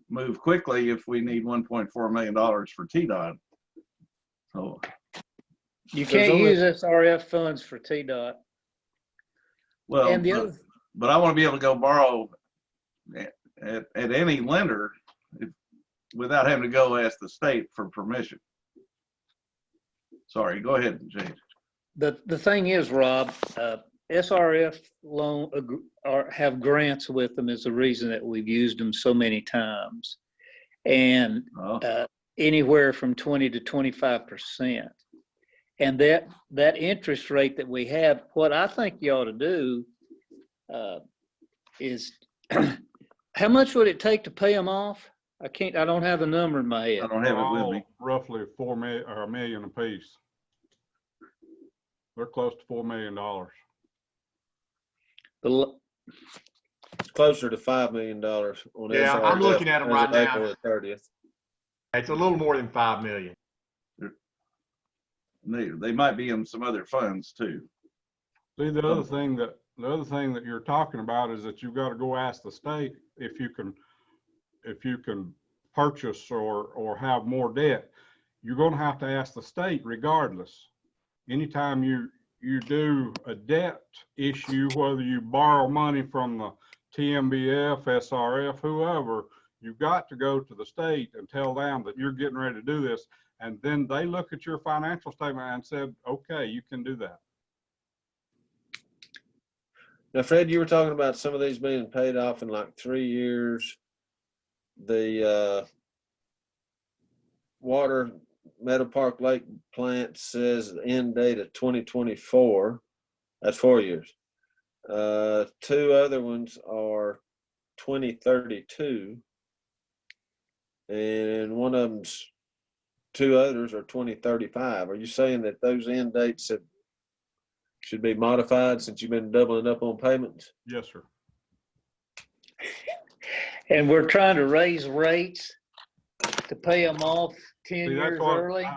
move quickly if we need $1.4 million for TDOT. So You can't use SRF funds for TDOT. well, And the other, but I want to be able to go borrow at any lender without having to go ask the state for permission. Sorry, go ahead, James. the thing is, Rob, SRF loan have grants with them is the reason that we've used them so many times, and anywhere from 20 to 25%. And that interest rate that we have, what I think you ought to do is, how much would it take to pay them off? I don't have the number in my head. I don't have it with me. Roughly $4 million or $1 million apiece. They're close to $4 million. It's closer to $5 million on Yeah, I'm looking at them right now. April the 30th. It's a little more than 5 million. They might be in some other funds too. See, the other thing that you're talking about is that you've got to go ask the state if you can purchase or have more debt. You're going to have to ask the state regardless. Anytime you do a debt issue, whether you borrow money from the TMBF, SRF, whoever, you've got to go to the state and tell them that you're getting ready to do this. And then they look at your financial statement and said, okay, you can do that. Now, Fred, you were talking about some of these being paid off in like 3 years. The water Meadow Park Lake plant says the end date of 2024. That's 4 years. 2 other ones are 2032. And one of them's 2 others are 2035. Are you saying that those end dates should be modified since you've been doubling up on payments? Yes, sir. And we're trying to raise rates to pay them off 10 years early.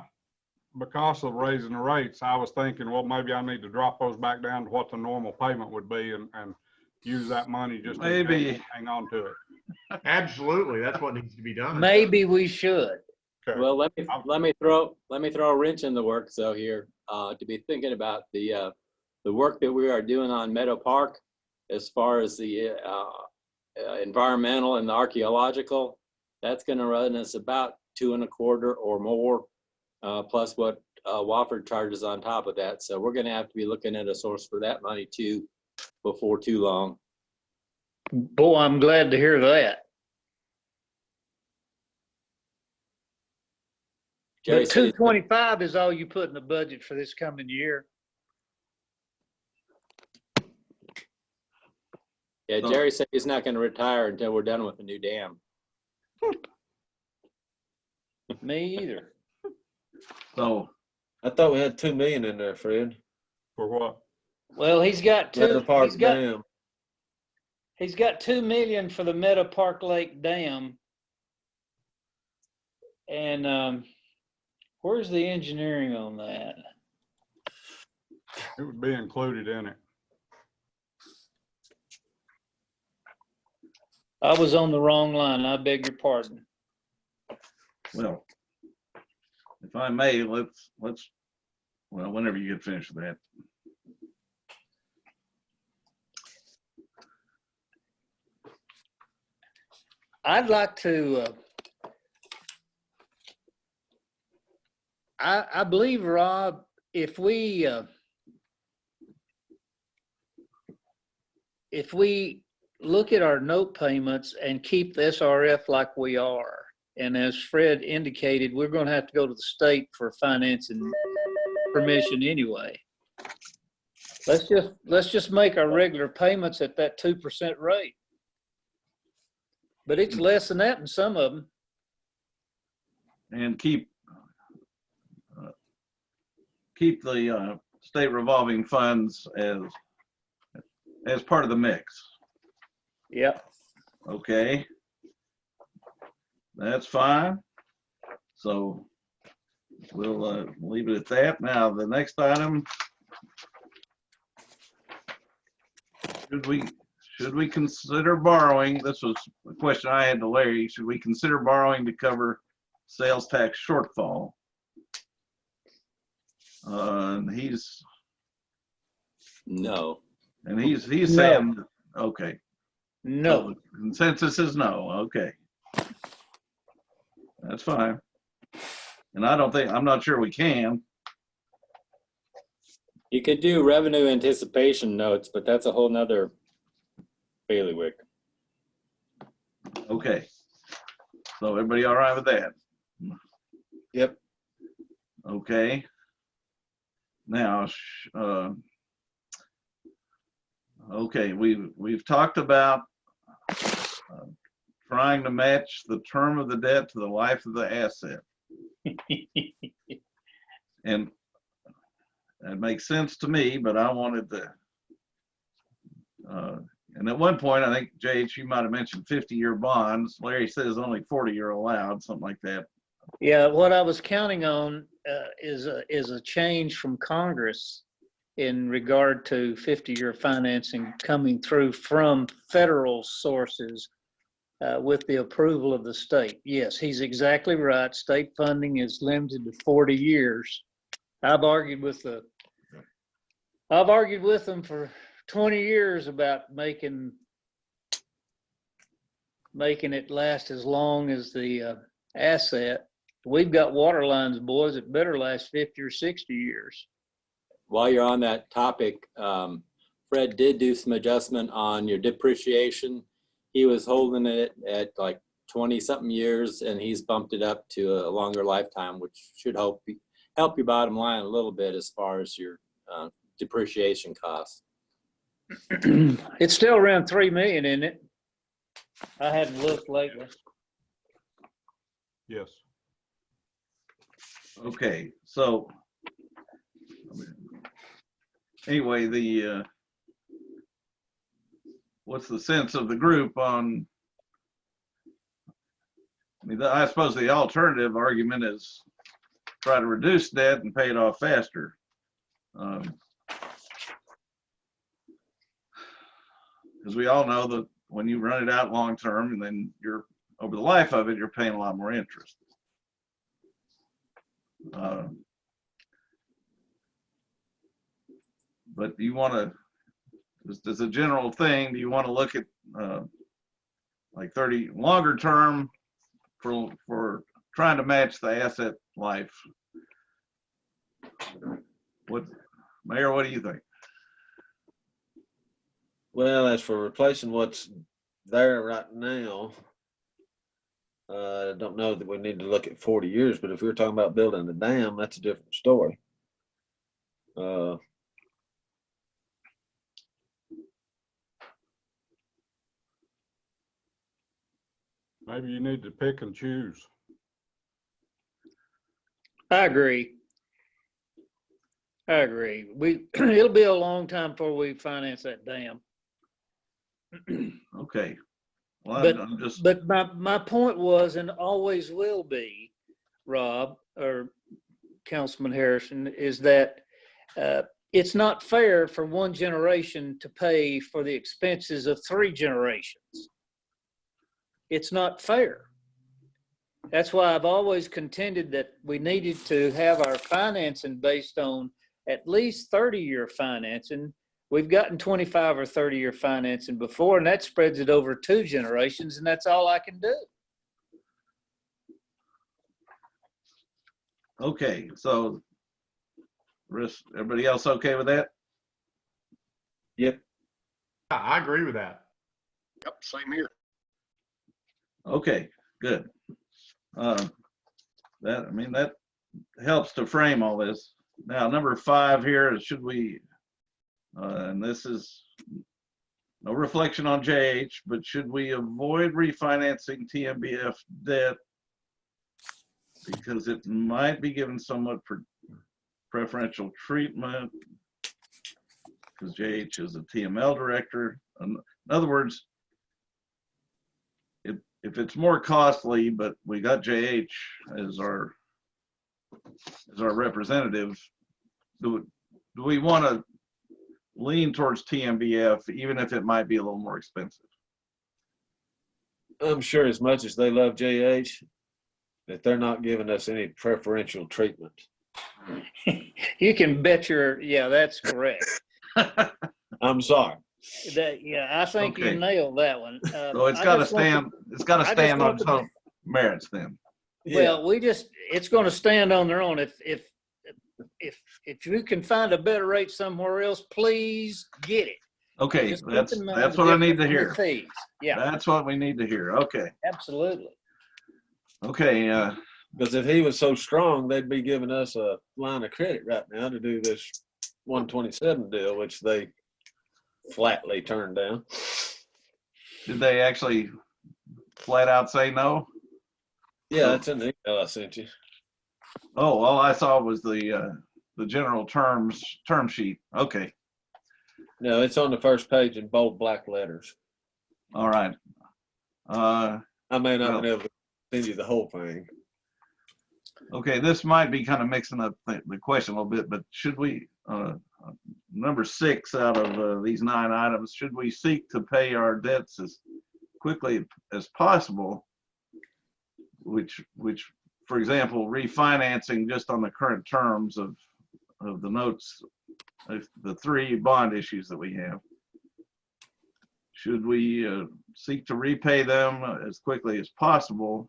Because of raising the rates, I was thinking, well, maybe I need to drop those back down to what the normal payment would be and use that money just to hang on to it. Absolutely, that's what needs to be done. Maybe we should. Okay. Well, let me throw a wrench in the works though here, to be thinking about the work that we are doing on Meadow Park as far as the environmental and the archaeological. That's going to run us about $2.25 or more, plus what Wofford charges on top of that. So we're going to have to be looking at a source for that money too before too long. Boy, I'm glad to hear that. Jerry But 225 is all you put in the budget for this coming year. Yeah, Jerry said he's not going to retire until we're done with the new dam. Me either. So I thought we had 2 million in there, Fred. For what? Well, he's got Meadow Park Dam. He's got $2 million for the Meadow Park Lake Dam. And where's the engineering on that? It would be included in it. I was on the wrong line. I beg your pardon. well, if I may, let's well, whenever you get finished with that. I'd like to, I believe, Rob, if we look at our note payments and keep the SRF like we are. And as Fred indicated, we're going to have to go to the state for financing permission anyway. Let's just make our regular payments at that 2% rate. But it's less than that in some of them. And keep the state revolving funds as part of the mix. Yep. Okay. That's fine. So we'll leave it at that. Now, the next item, should we consider borrowing? This was a question I had to Larry. Should we consider borrowing to cover sales tax shortfall? And he's No. saying, okay. No. So the consensus is no. Okay. That's fine. And I'm not sure we can. You could do revenue anticipation notes, but that's a whole nother bailiwick. Okay. So everybody all right with that? Yep. Okay. Now, okay, we've talked about trying to match the term of the debt to the life of the asset. And that makes sense to me, but I wanted to, and at one point, I think, JH, you might have mentioned 50-year bonds. Larry says only 40-year allowed, something like that. Yeah, what I was counting on is a change from Congress in regard to 50-year financing coming through from federal sources with the approval of the state. Yes, he's exactly right. State funding is limited to 40 years. I've argued with them for 20 years about making it last as long as the asset. We've got water lines, boys, that better last 50 or 60 years. While you're on that topic, Fred did do some adjustment on your depreciation. He was holding it at like 20-something years, and he's bumped it up to a longer lifetime, which should help your bottom line a little bit as far as your depreciation costs. It's still around 3 million, isn't it? I hadn't looked lately. Yes. Okay, so anyway, what's the sense of the group on, I suppose the alternative argument is try to reduce debt and pay it off faster. Because we all know that when you run it out long term and then you're over the life of it, you're paying a lot more interest. But do you want to, just as a general thing, do you want to look at like 30 longer term for trying to match the asset life? Mayor, what do you think? Well, as for replacing what's there right now, I don't know that we need to look at 40 years, but if we were talking about building a dam, that's a different story. Maybe you need to pick and choose. I agree. It'll be a long time before we finance that dam. Okay. Well, But my point was, and always will be, Rob or Councilman Harrison, is that it's not fair for one generation to pay for the expenses of 3 generations. It's not fair. That's why I've always contended that we needed to have our financing based on at least 30-year financing. We've gotten 25 or 30-year financing before, and that spreads it over 2 generations, and that's all I can do. Okay, so everybody else okay with that? Yep. I agree with that. Yep, same here. Okay, good. That helps to frame all this. Now, number 5 here is should we, and this is no reflection on JH, but should we avoid refinancing TMBF debt because it might be given somewhat preferential treatment because JH is a TML director. In other words, if it's more costly, but we got JH as our representative, do we want to lean towards TMBF even if it might be a little more expensive? I'm sure as much as they love JH, that they're not giving us any preferential treatment. You can bet yeah, that's correct. I'm sorry. I think Okay. you nailed that one. So it's got to stand. It's got to stand on its own merits then. Well, it's going to stand on their own. If you can find a better rate somewhere else, please get it. Okay, Just keep that's in mind the what I need to difference hear. in the fees. Yeah, That's what we need to hear. Okay. absolutely. Okay. Because if he was so strong, they'd be giving us a line of credit right now to do this 127 deal, which they flatly turned down. Did they actually flat out say no? Yeah, it's in the email I sent you. Oh, all I saw was the general term sheet. Okay. No, it's on the first page in bold black letters. All right. I may not Well, be able to send you the whole thing. okay, this might be kind of mixing up the question a little bit, but should we, number 6 out of these 9 items, should we seek to pay our debts as quickly as possible, which, for example, refinancing just on the current terms of the notes, the 3 bond issues that we have? Should we seek to repay them as quickly as possible,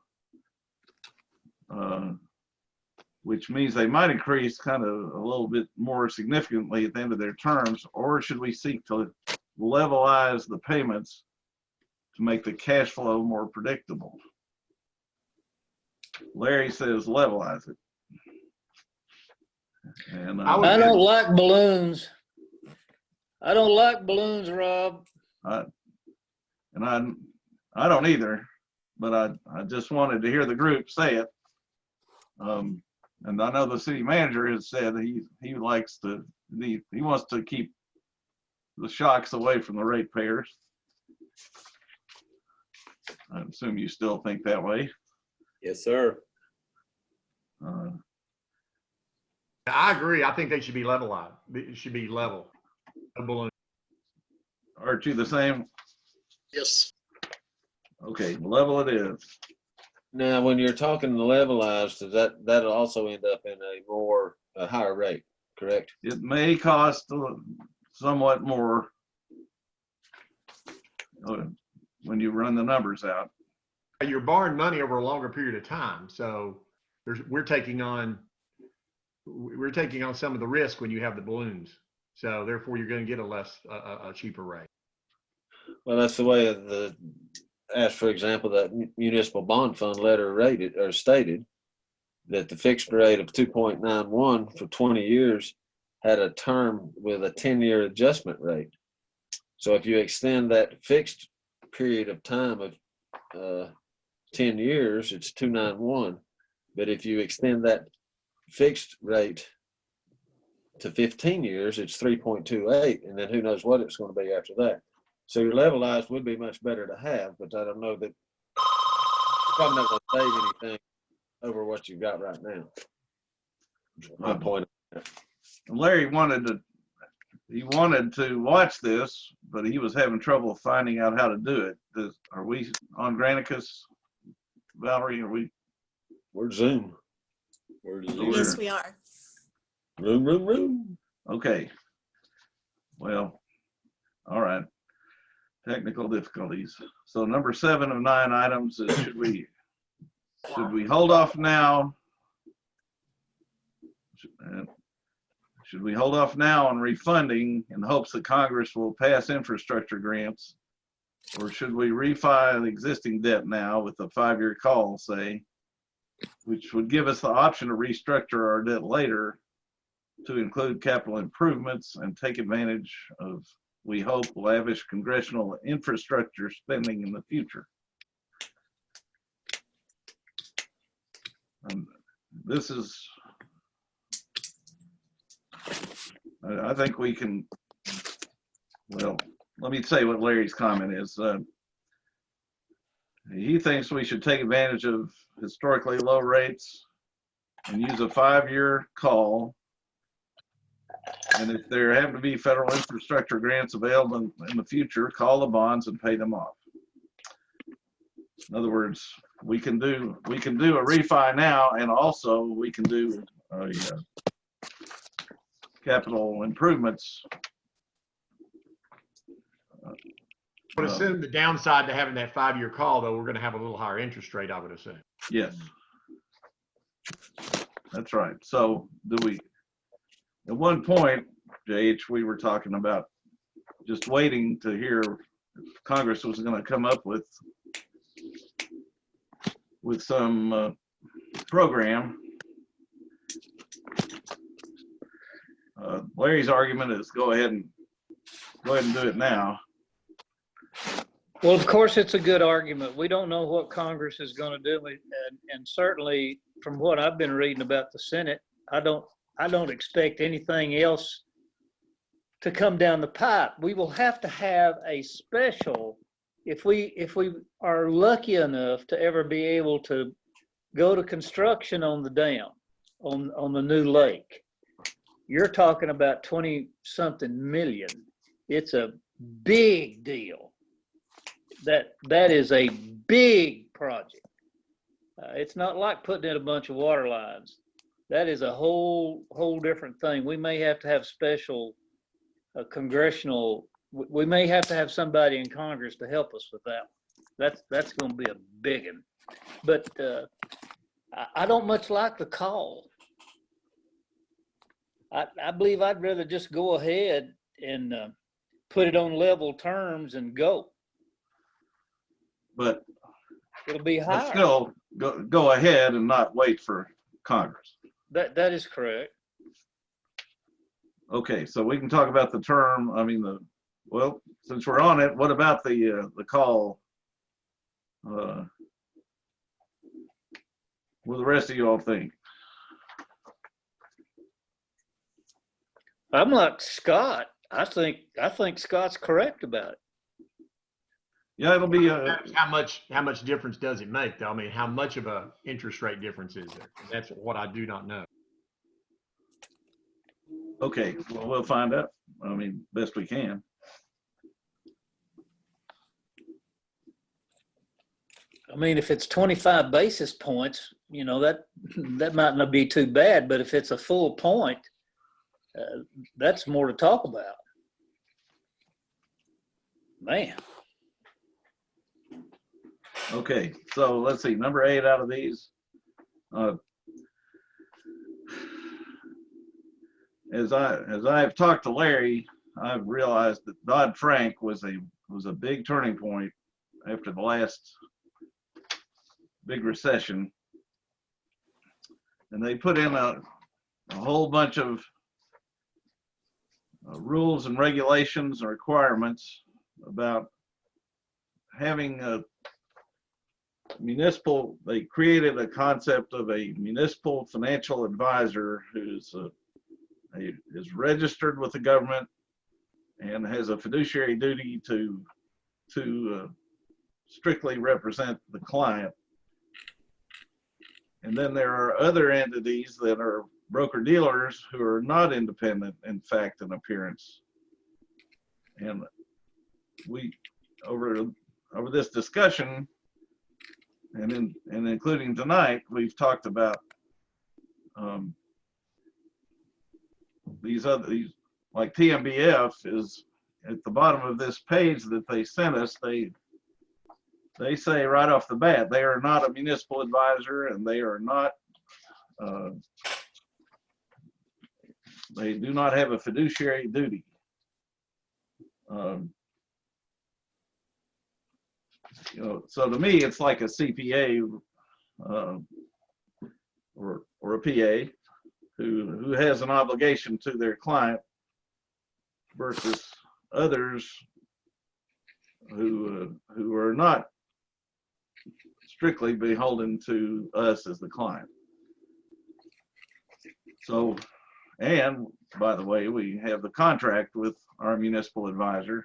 which means they might increase kind of a little bit more significantly at the end of their terms, or should we seek to levelize the payments to make the cash flow more predictable? Larry says levelize it. And I don't like balloons. I don't like balloons, Rob. And I don't either, but I just wanted to hear the group say it. And I know the city manager has said he likes to, he wants to keep the shocks away from the ratepayers. I assume you still think that way. Yes, sir. I agree. I think they should be levelized. It should be level. A balloon. Aren't you the same? Yes. Okay, level it is. Now, when you're talking levelized, that'll also end up in a higher rate, correct? It may cost somewhat more when you run the numbers out. You're borrowing money over a longer period of time, so we're taking on some of the risk when you have the balloons. So therefore, you're going to get a cheaper rate. Well, that's the way as for example, that municipal bond fund letter rated or stated that the fixed rate of 2.91 for 20 years had a term with a 10-year adjustment rate. So if you extend that fixed period of time of 10 years, it's 291. But if you extend that fixed rate to 15 years, it's 3.28. And then who knows what it's going to be after that. So your levelized would be much better to have, but I don't know that you're probably not going to save anything over what you've got right now. My point. Larry wanted to watch this, but he was having trouble finding out how to do it. Are we on Granicus, Valerie? We're Zoom. Yes, we are. Room. Okay. Well, all right. Technical difficulties. So number 7 of 9 items is should we hold off now? Should we hold off now on refunding in hopes that Congress will pass infrastructure grants Or should we refi an existing debt now with a 5-year call, say, which would give us the option to restructure our debt later to include capital improvements and take advantage of, we hope, lavish congressional infrastructure spending in the future. This is, I think we can, well, let me say what Larry's comment is. He thinks we should take advantage of historically low rates and use a 5-year call. And if there happen to be federal infrastructure grants available in the future, call the bonds and pay them off. In other words, we can do a refi now, and also we can do capital improvements. I would assume the downside to having that 5-year call, though, we're going to have a little higher interest rate, I would assume. Yes, that's right. So at one point, JH, we were talking about just waiting to hear if Congress was going to come up with some program. Larry's argument is go ahead and do it now. Well, of course, it's a good argument. We don't know what Congress is going to do, and certainly from what I've been reading about the Senate, I don't expect anything else to come down the pipe. We will have to have a special, if we are lucky enough to ever be able to go to construction on the dam, on the new lake. You're talking about 20-something million. It's a big deal. That is a big project. It's not like putting in a bunch of water lines. That is a whole different thing. We may have to have special congressional. We may have to have somebody in Congress to help us with that. That's going to be a big one. But I don't much like the call. I believe I'd rather just go ahead and put it on level terms and go. But it'll be higher. But still go ahead and not wait for Congress. That is correct. Okay, so we can talk about the term. I mean, well, since we're on it, what about the call? What do the rest of you all think? I'm like Scott. I think Scott's correct about it. Yeah, it'll be how much difference does it make, though? I mean, how much of a interest rate difference is there? That's what I do not know. Okay, well, we'll find out. I mean, best we can. I mean, if it's 25 basis points, you know, that might not be too bad, but if it's a full point, that's more to talk about. Man. Okay, so let's see, number 8 out of these. As I've talked to Larry, I've realized that Dodd-Frank was a big turning point after the last big recession, and they put in a whole bunch of rules and regulations and requirements about having a municipal. They created a concept of a municipal financial advisor who's is registered with the government and has a fiduciary duty to strictly represent the client. And then there are other entities that are broker dealers who are not independent in fact and appearance. And we over this discussion and including tonight, we've talked about these like TMBF is at the bottom of this page that they sent us. They say right off the bat they are not a municipal advisor, and they are not they do not have a fiduciary duty. so to me, it's like a CPA or a PA who has an obligation to their client versus others who are not strictly beholden to us as the client. So, and by the way, we have the contract with our municipal advisor.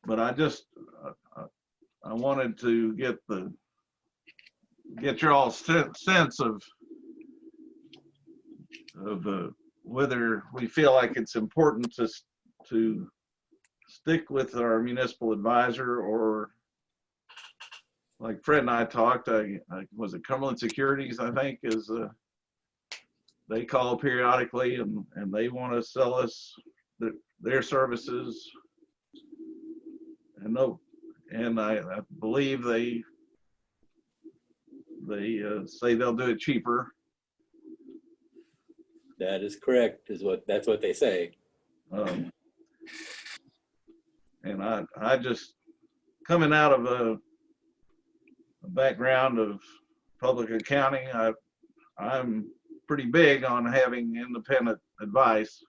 But I just, I wanted to get your all sense of whether we feel like it's important to stick with our municipal advisor, or like Fred and I talked, was it Cumberland Securities, I think, is they call periodically and they want to sell us their services. And I believe they say they'll do it cheaper. That is correct. That's what they say. And I just, coming out of a background of public accounting, I'm pretty big on having independent advice,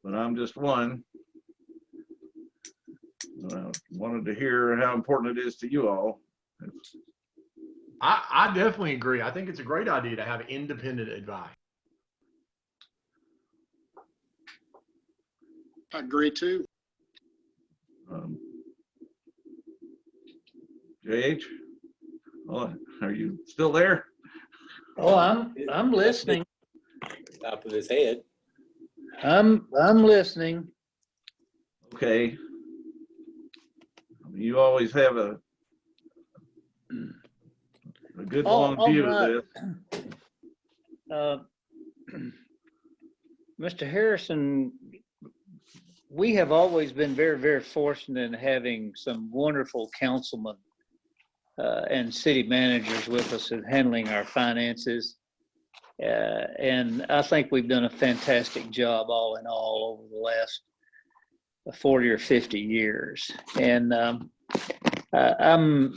but I'm just one. Wanted to hear how important it is to you all. I definitely agree. I think it's a great idea to have independent advice. I agree too. JH, are you still there? Oh, I'm listening. Top of his head. I'm listening. Okay. You always have a good long view of this. Mr. Harrison, we have always been very, very fortunate in having some wonderful councilmen and city managers with us in handling our finances. And I think we've done a fantastic job all in all over the last 40 or 50 years. And I'm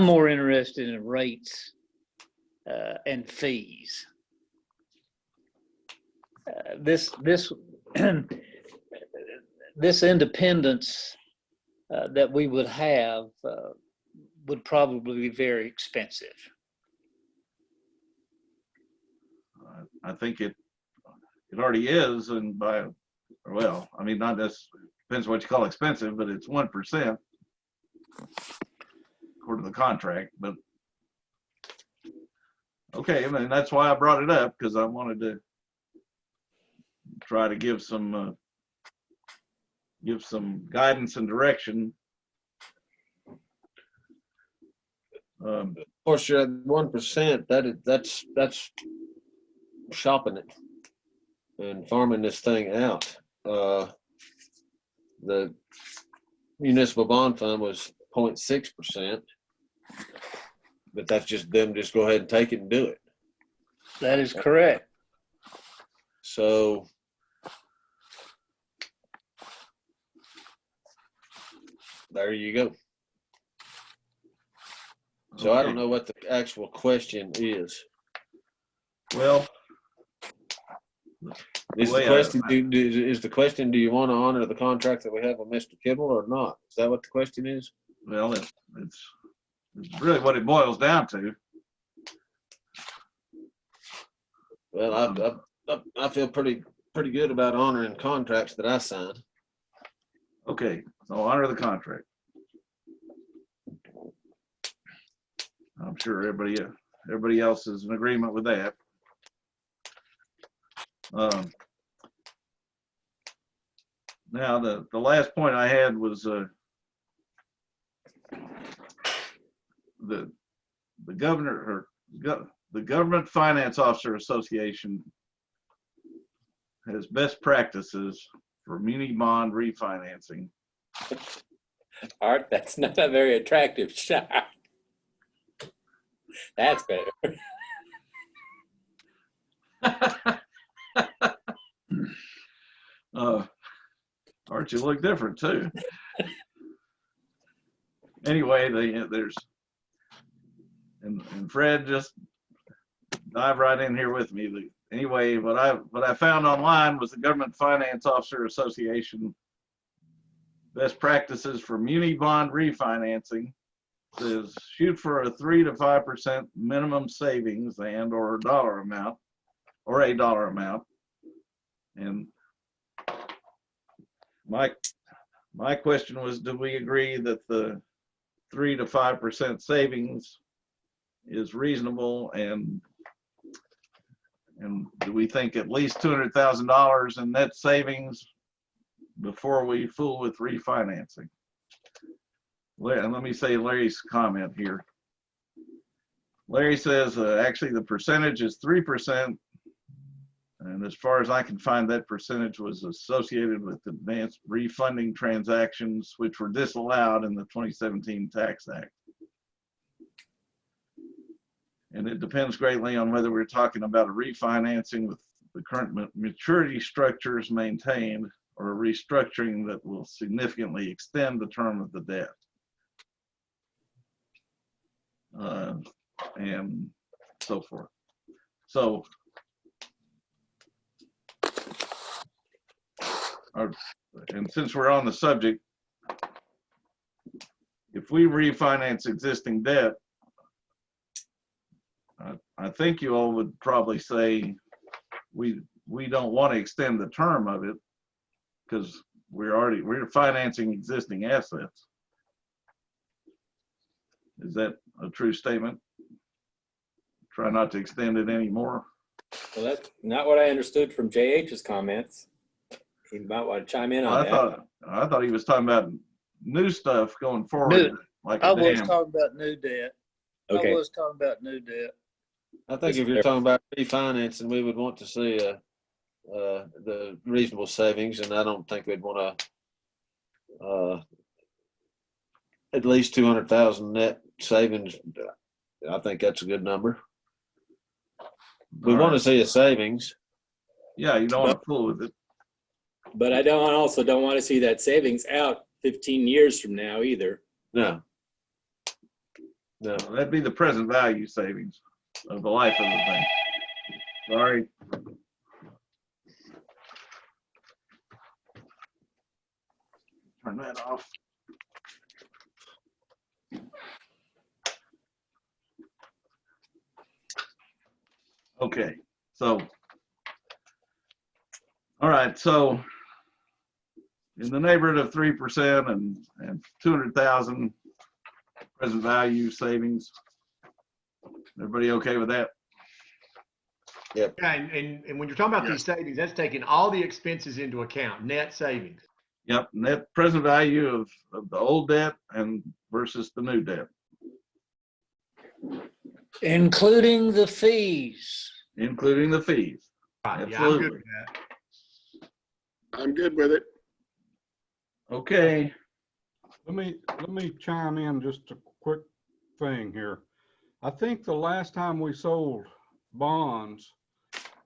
more interested in rates and fees. This independence that we would have would probably be very expensive. I think it already is, and well, I mean, not this, depends what you call expensive, but it's 1% according to the contract. But okay, I mean, that's why I brought it up, because I wanted to try to give some guidance and direction. Of course, you're at 1%. That's shopping it and farming this thing out. The municipal bond fund was 0.6%, but that's just them just go ahead and take it and do it. That is correct. So there you go. So Okay. I don't know what the actual question is. Well, Is the question, do you want to honor the contract that we have with Mr. Kibble or not? Is that what the question is? well, it's really what it boils down to. Well, I feel pretty good about honoring contracts that I sign. Okay, so honor the contract. I'm sure everybody else is in agreement with that. Now, the last point I had was the Government Finance Officer Association has best practices for muni bond refinancing. Art, that's not a very attractive shot. That's better. Bart, you look different too. Anyway, there's, and Fred, just dive right in here with me. Anyway, what I found online was the Government Finance Officer Association best practices for muni bond refinancing. Says shoot for a 3 to 5% minimum savings and or a dollar amount. And my question was, do we agree that the 3 to 5% savings is reasonable, and do we think at least $200,000 in net savings before we fool with refinancing? And let me say Larry's comment here. Larry says actually the percentage is 3%, and as far as I can find, that percentage was associated with advanced refunding transactions, which were disallowed in the 2017 Tax Act. And it depends greatly on whether we're talking about a refinancing with the current maturity structures maintained or a restructuring that will significantly extend the term of the debt. And so forth. So, and since we're on the subject, if we refinance existing debt, I think you all would probably say we don't want to extend the term of it because we're financing existing assets. Is that a true statement? Try not to extend it anymore. Well, that's not what I understood from JH's comments. He might want to chime in on that. I thought he was talking about new stuff going forward. New. Like I was talking about new debt. Okay. I was talking about new debt. I think if you're talking about refinancing, we would want to see the reasonable savings, and I don't think we'd want to at least 200,000 net savings. I think that's a good number. We want to see a savings. Yeah, you don't want to fool with it. But I also don't want to see that savings out 15 years from now either. No. That'd be the present value savings of the life of the thing. Sorry. Turn that off. Okay, so, all right, so in the neighborhood of 3% and 200,000 present value savings. Everybody okay with that? Yep. Yeah, and when you're talking about these savings, that's taking all the expenses into account, net savings. Yep, net present value of the old debt and versus the new debt. Including the fees. Including the fees. Right. Absolutely. Yeah, I'm good with that. I'm good with it. Okay. Let me chime in just a quick thing here. I think the last time we sold bonds,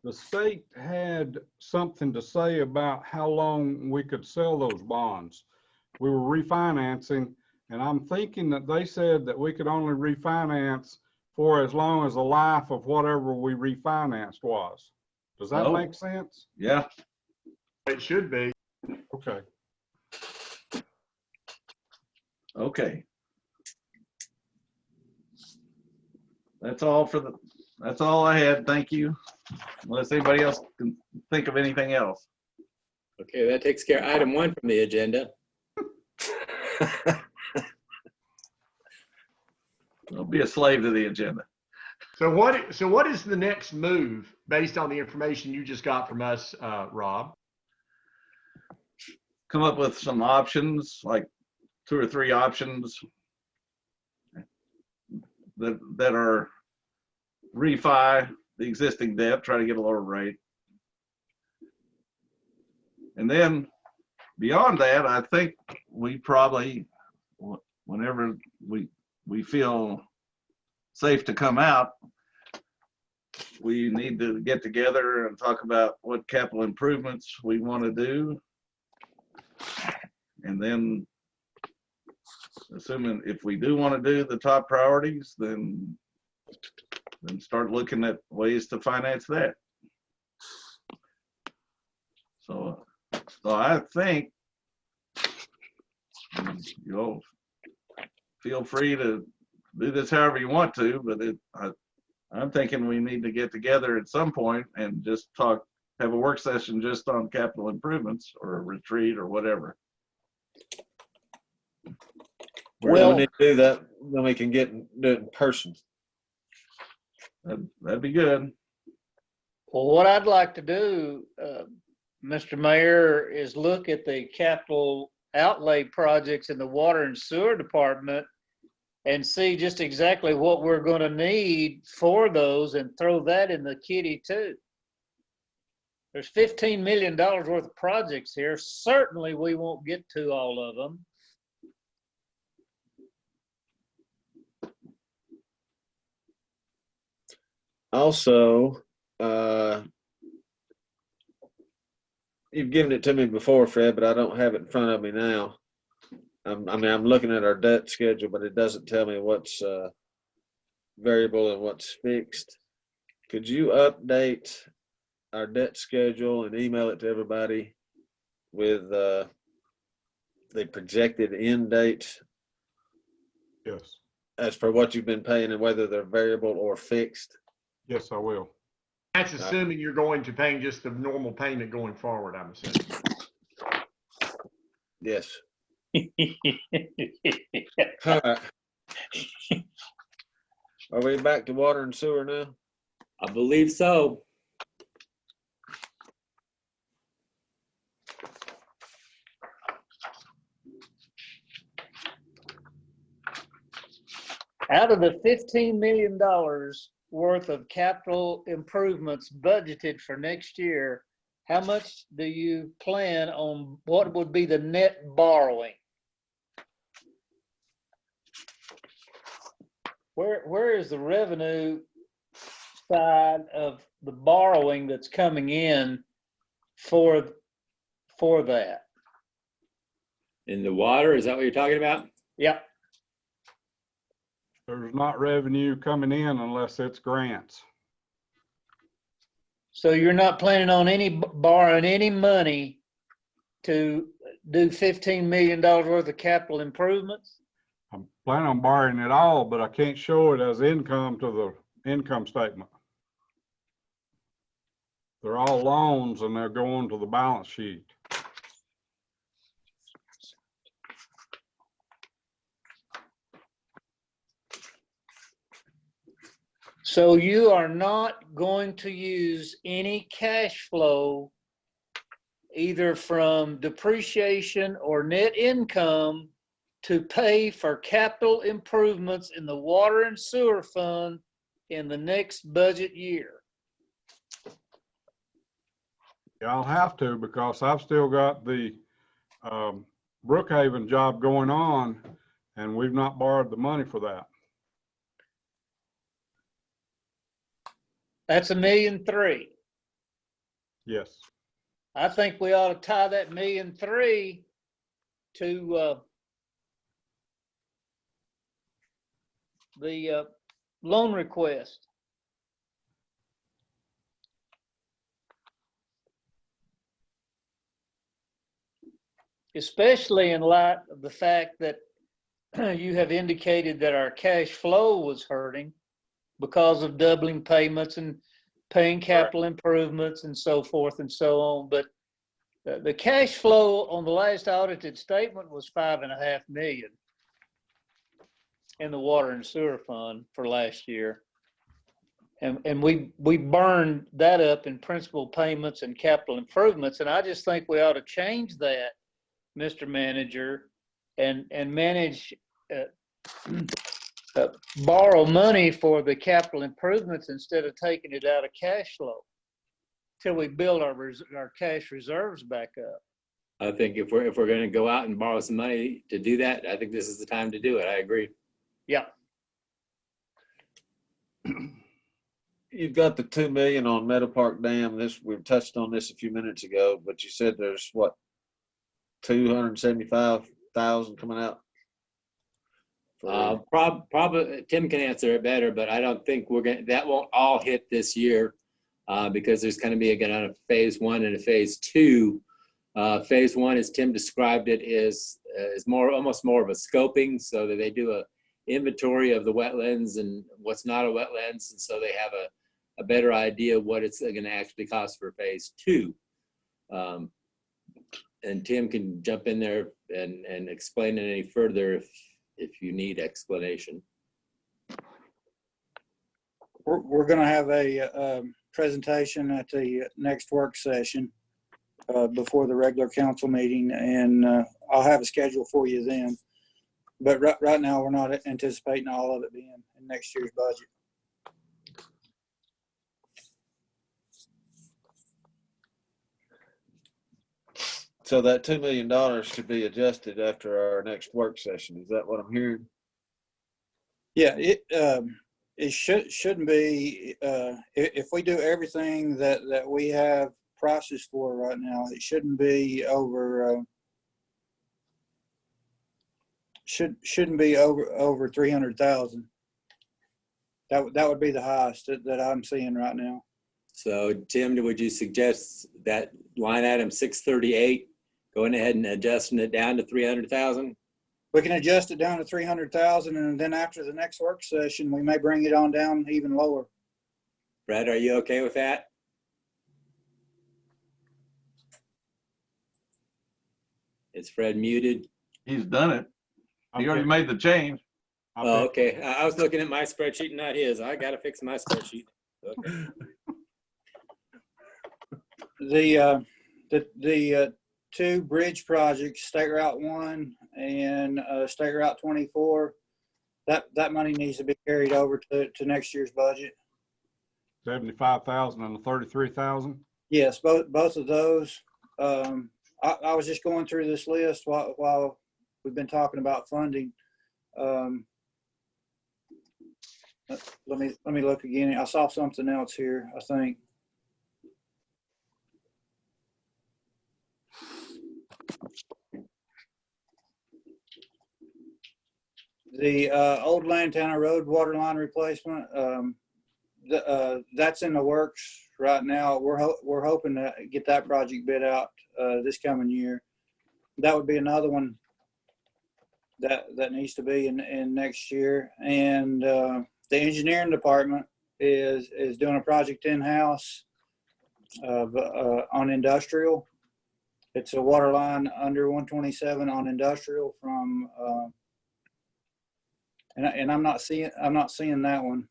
the state had something to say about how long we could sell those bonds. We were refinancing, and I'm thinking that they said that we could only refinance for as long as the life of whatever we refinanced was. Does that make sense? Yeah. It should be. Okay. Okay. That's all I had. Thank you. Unless anybody else can think of anything else. Okay, that takes care of item 1 from the agenda. Don't be a slave to the agenda. So what is the next move based on the information you just got from us, Rob? Come up with some options, like 2 or 3 options that are refi the existing debt, try to get a lower rate. And then beyond that, I think we probably, whenever we feel safe to come out, we need to get together and talk about what capital improvements we want to do And then, assuming if we do want to do the top priorities, then start looking at ways to finance that. So I think you'll feel free to do this however you want to, but I'm thinking we need to get together at some point and just have a work session just on capital improvements, or a retreat or whatever. Well, we need to do that, then we can do it in person. That'd be good. Well, what I'd like to do, Mr. Mayor, is look at the capital outlay projects in the water and sewer department and see just exactly what we're going to need for those, and throw that in the kitty too. There's $15 million worth of projects here. Certainly we won't get to all of them. Also, you've given it to me before, Fred, but I don't have it in front of me now. I'm looking at our debt schedule, but it doesn't tell me what's variable and what's fixed. Could you update our debt schedule and email it to everybody with the projected end date? Yes. As for what you've been paying and whether they're variable or fixed? Yes, I will. That's assuming you're going to pay just the normal payment going forward, I'm assuming. Yes. All right. Are we back to water and sewer now? I believe so. Out of the $15 million worth of capital improvements budgeted for next year, how much do you plan on, what would be the net borrowing? Where is the revenue side of the borrowing that's coming in for that? In the water, is that what you're talking about? Yep. There's not revenue coming in unless it's grants. So you're not planning on borrowing any money to do $15 million worth of capital improvements? I'm planning on borrowing it all, but I can't show it as income to the income statement. They're all loans and they're going to the balance sheet. So you are not going to use any cash flow either from depreciation or net income to pay for capital improvements in the water and sewer fund in the next budget year? Yeah, I'll have to, because I've still got the Brookhaven job going on and we've not borrowed the money for that. That's $1.3 million. Yes. I think we ought to tie that $1.3 million to the loan request. Especially in light of the fact that you have indicated that our cash flow was hurting because of doubling payments and paying capital improvements and so forth and so on. But the cash flow on the last audited statement was $5.5 million in the water and sewer fund for last year. And we burned that up in principal payments and capital improvements. And I just think we ought to change that, Mr. Manager, and manage borrow money for the capital improvements instead of taking it out of cash flow till we build our cash reserves back up. I think if we're going to go out and borrow some money to do that, I think this is the time to do it. I agree. Yeah. You've got the $2 million on Meadow Park Dam. We touched on this a few minutes ago, but you said there's what, 275,000 coming out? Probably Tim can answer it better, but I don't think that won't all hit this year because there's going to be again a phase 1 and a phase 2. Phase 1, as Tim described it, is almost more of a scoping, so that they do a inventory of the wetlands and what's not a wetlands, and so they have a better idea of what it's going to actually cost for phase 2. And Tim can jump in there and explain it any further if you need explanation. We're going to have a presentation at the next work session before the regular council meeting, and I'll have a schedule for you then. But right now, we're not anticipating all of it being in next year's budget. So that $2 million should be adjusted after our next work session. Is that what I'm hearing? Yeah, it shouldn't be. If we do everything that we have prices for right now, it shouldn't be over. Shouldn't be over 300,000. That would be the highest that I'm seeing right now. So Tim, would you suggest that line item 638, going ahead and adjusting it down to 300,000? We can adjust it down to 300,000, and then after the next work session, we may bring it on down even lower. Brad, are you okay with that? Is Fred muted? He's done it. He already made the change. Oh, okay. I was looking at my spreadsheet, not his. I got to fix my spreadsheet. Okay. The two bridge projects, State Route 1 and State Route 24, that money needs to be carried over to next year's budget. 75,000 and the 33,000. Yes, both of those. I was just going through this list while we've been talking about funding. Let me look again. I saw something else here, I think. The old Lantana Road water line replacement, that's in the works right now. We're hoping to get that project bid out this coming year. That would be another one that needs to be in next year. And the engineering department is doing a project in-house on industrial. It's a water line under 127 on industrial from and I'm not seeing that one.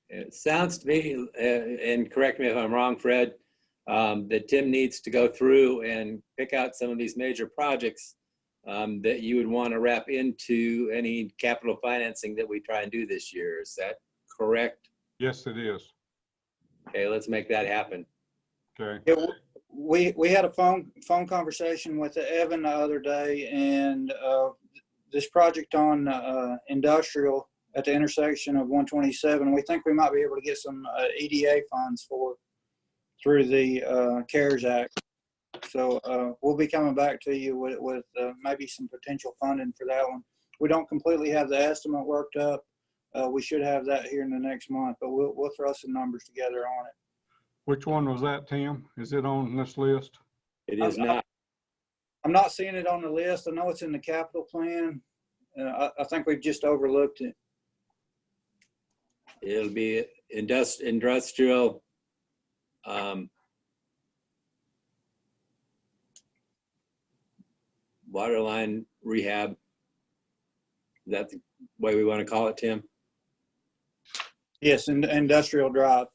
It sounds to me, and correct me if I'm wrong, Fred, that Tim needs to go through and pick out some of these major projects that you would want to wrap into any capital financing that we try and do this year. Is that correct? Yes, it is. Okay, let's make that happen. Okay. Yeah, we had a phone conversation with Evan the other day, and this project on industrial at the intersection of 127, we think we might be able to get some EDA funds through the CARES Act. So we'll be coming back to you with maybe some potential funding for that one. We don't completely have the estimate worked up. We should have that here in the next month, but we'll throw some numbers together on it. Which one was that, Tim? Is it on this list? It is not. I'm not seeing it on the list. I know it's in the capital plan. I think we've just overlooked it. It'll be industrial. Water line rehab. Is that the way we want to call it, Tim? Yes, industrial drive.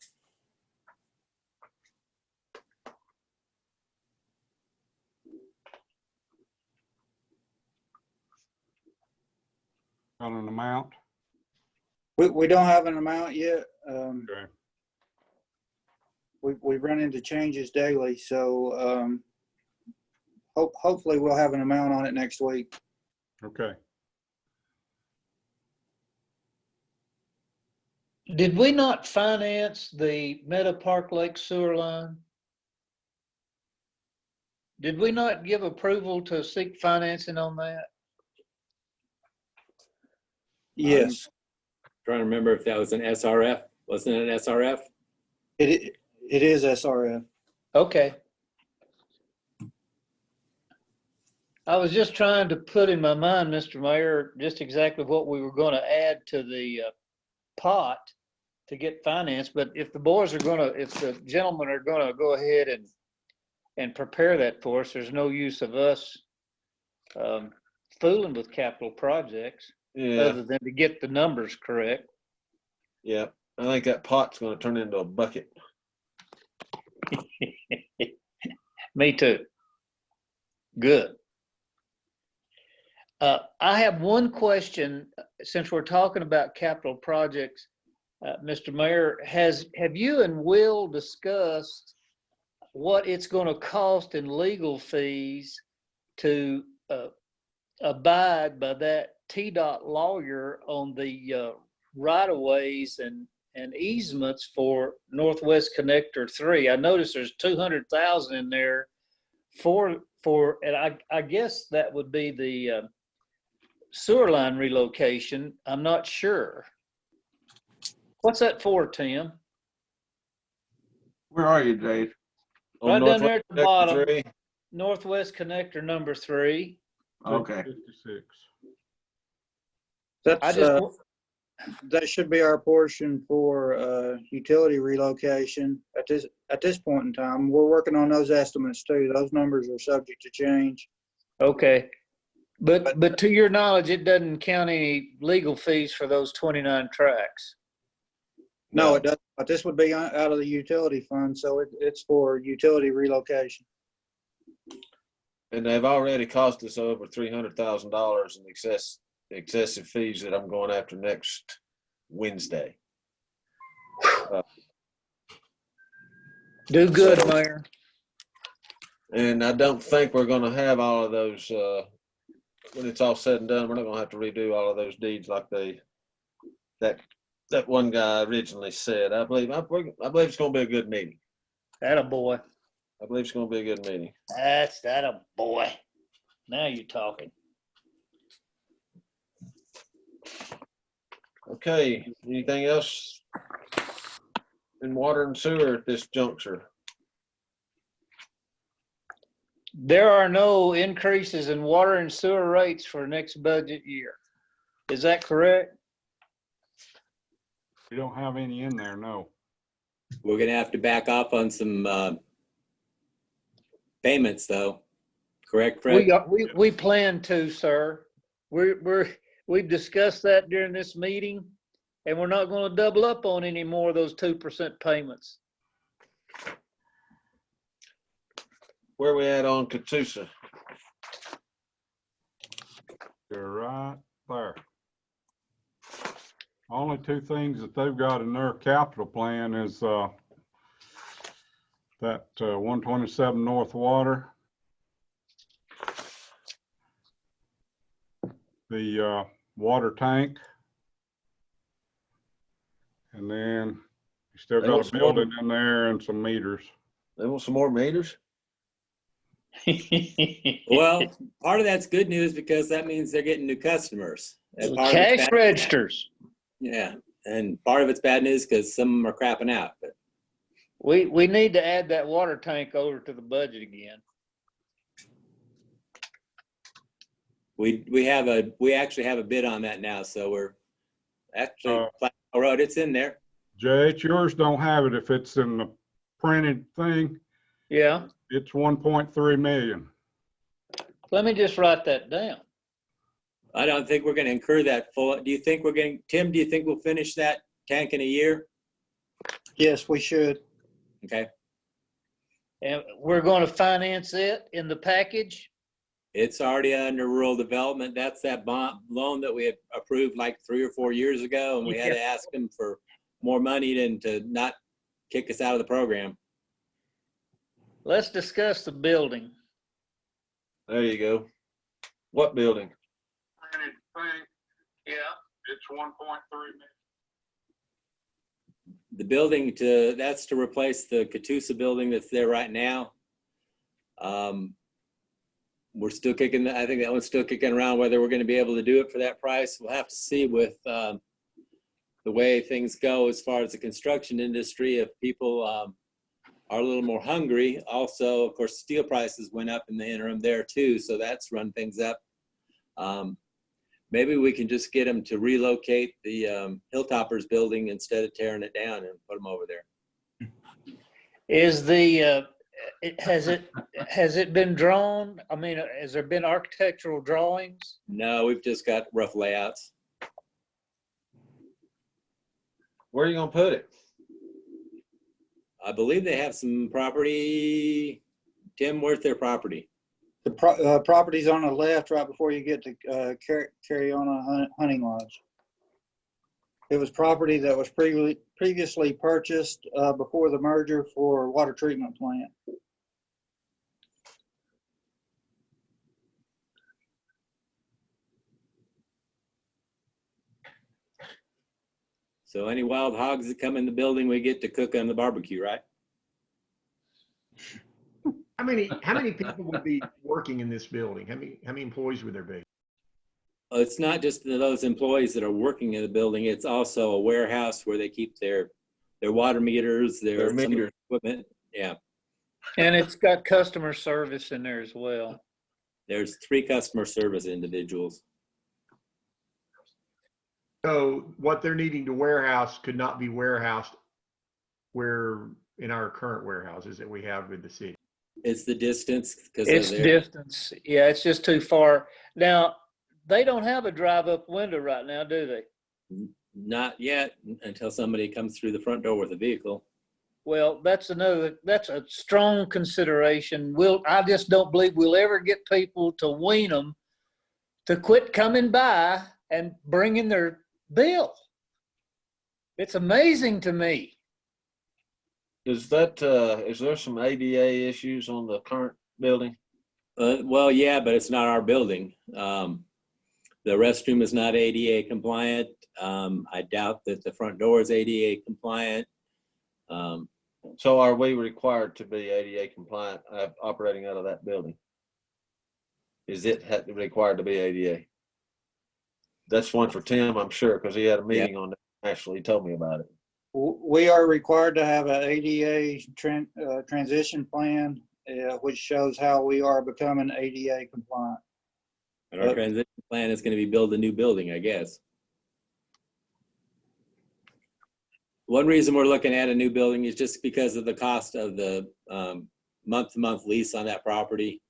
Got an amount? We don't have an amount yet. Okay. We run into changes daily, so hopefully we'll have an amount on it next week. Okay. Did we not finance the Meadow Park Lake sewer line? Did we not give approval to seek financing on that? Yes, Trying to remember if that was an SRF. Wasn't it an SRF? it is SRF. Okay. I was just trying to put in my mind, Mr. Mayor, just exactly what we were going to add to the pot to get financed. But if the boys are going to, if the gentlemen are going to go ahead and prepare that for us, there's no use of us fooling with capital projects Yeah, other than to get the numbers correct. yeah. I think that pot's gonna turn into a bucket. Me too. Good. I have one question, since we're talking about capital projects, Mr. Mayor, have you and Will discussed what it's going to cost in legal fees to abide by that TDOT lawyer on the right-of-ways and easements for Northwest Connector 3? I noticed there's 200,000 in there for, and I guess that would be the sewer line relocation. I'm not sure. What's that for, Tim? Where are you, Jade? Right down there at the bottom, 3. Northwest Connector number 3. Okay. 56. I That's, just, that should be our portion for utility relocation at this point in time. We're working on those estimates too. Those numbers are subject to change. okay. But to your knowledge, it doesn't count any legal fees for those 29 tracks. No, it doesn't. But this would be out of the utility fund, so it's for utility relocation. And they've already cost us over $300,000 in excessive fees that I'm going after next Wednesday. Do good, So- Mayor. And I don't think we're gonna have all of those, when it's all said and done, we're not gonna have to redo all of those deeds like that one guy originally said. I believe it's gonna be a good meeting. Attaboy. I believe it's gonna be a good meeting. That's attaboy. Now you're talking. Okay, anything else in water and sewer at this juncture? There are no increases in water and sewer rates for next budget year. Is that correct? You don't have any in there, no. We're gonna have to back off on some payments though. Correct, Fred? We plan to, sir. We've discussed that during this meeting, and we're not going to double up on any more of those 2% payments. Where we at on Catoosa? You're right there. Only two things that they've got in their capital plan is that 127 North Water, the water tank, and then you still They want got a some more- building in there and some meters. They want some more meters? Well, part of that's good news because that means they're getting new customers. And part of it's Cash bad- registers. Yeah, and part of it's bad news because some of them are crapping out. But We need to add that water tank over to the budget again. we actually have a bid on that now, so we're actually Plateau Road. It's in there. Jay, yours don't have it if it's in the printed thing. Yeah. It's 1.3 million. Let me just write that down. I don't think we're going to incur that full. Do you think we're going? Tim, do you think we'll finish that tank in a year? Yes, we should. Okay. And we're going to finance it in the package? It's already under rural development. That's that bond loan that we had approved like 3 or 4 years ago, and we had to ask them for more money than to not kick us out of the program. Let's discuss the building. There you go. What building? Yeah. It's 1.3 million. The building that's to replace the Catoosa building that's there right now. we're still kicking, I think that one's still kicking around, whether we're going to be able to do it for that price. We'll have to see with the way things go as far as the construction industry. If people are a little more hungry. Also, of course, steel prices went up in the interim there too, so that's run things up. Maybe we can just get them to relocate the Hilltoppers building instead of tearing it down and put them over there. Is the, has it been drawn? I mean, has there been architectural drawings? No, we've just got rough layouts. Where are you gonna put it? I believe they have some property. Tim, where's their property? The property's on the left right before you get to carry on a hunting lodge. It was property that was previously purchased before the merger for water treatment plant. So any wild hogs that come in the building, we get to cook on the barbecue, right? How many people would be working in this building? How many employees would there be? It's not just those employees that are working in the building. It's also a warehouse where they keep their water meters, their meter equipment. Yeah. And it's got customer service in there as well. There's 3 customer service individuals. So what they're needing to warehouse could not be warehoused where in our current warehouses that we have with the city. It's the distance. It's distance. Yeah, it's just too far. Now, they don't have a drive-up window right now, do they? Not yet, until somebody comes through the front door with a vehicle. Well, that's a strong consideration. I just don't believe we'll ever get people to wean them to quit coming by and bringing their bill. It's amazing to me. Is there some ADA issues on the current building? Well, yeah, but it's not our building. The restroom is not ADA compliant. I doubt that the front door is ADA compliant. So are we required to be ADA compliant operating out of that building? Is it required to be ADA? That's one for Tim, I'm sure, because he had a meeting on that. Actually, he told me about it. We are required to have an ADA transition plan, which shows how we are becoming ADA compliant. And our transition plan is going to be build a new building, I guess. One reason we're looking at a new building is just because of the cost of the month-to-month lease on that property.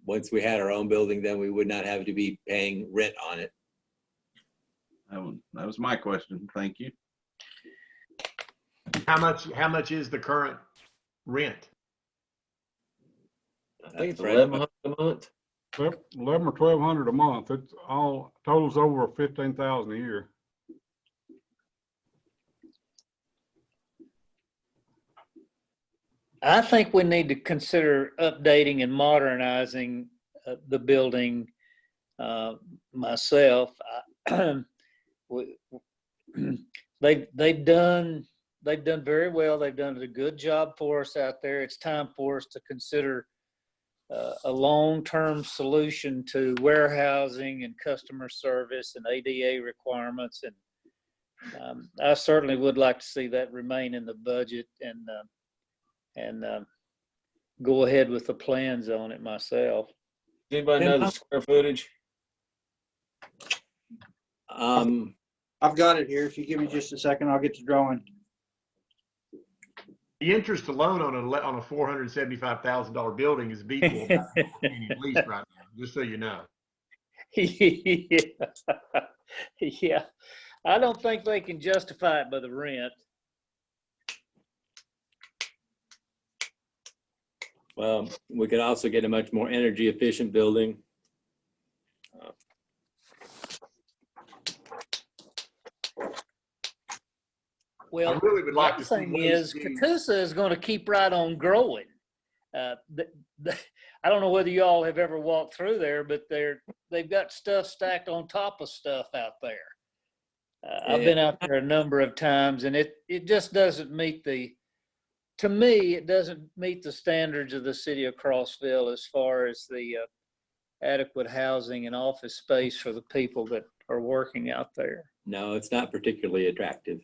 Once we had our own building, then we would not have to be paying rent on it. That was my question. Thank you. How much is the current rent? I think it's $1,100 a month. Yep, 11 or 1,200 a month. It's all totals over 15,000 a year. I think we need to consider updating and modernizing the building myself. They've done very well. They've done a good job for us out there. It's time for us to consider a long-term solution to warehousing and customer service and ADA requirements. And I certainly would like to see that remain in the budget and go ahead with the plans on it myself. Does anybody know the square footage? I've got it here. If you give me just a second, I'll get to drawing. The interest alone on a $475,000 building is beatable at least right now, just so you know. Yeah. I don't think they can justify it by the rent. Well, we could also get a much more energy efficient building. Well, I really would like to see the thing is, Catoosa is going to keep right on growing. I don't know whether you all have ever walked through there, but they've got stuff stacked on top of stuff out there. I've been out there a number of times, and it just doesn't meet the to me, it doesn't meet the standards of the city of Crossville as far as the adequate housing and office space for the people that are working out there. No, it's not particularly attractive.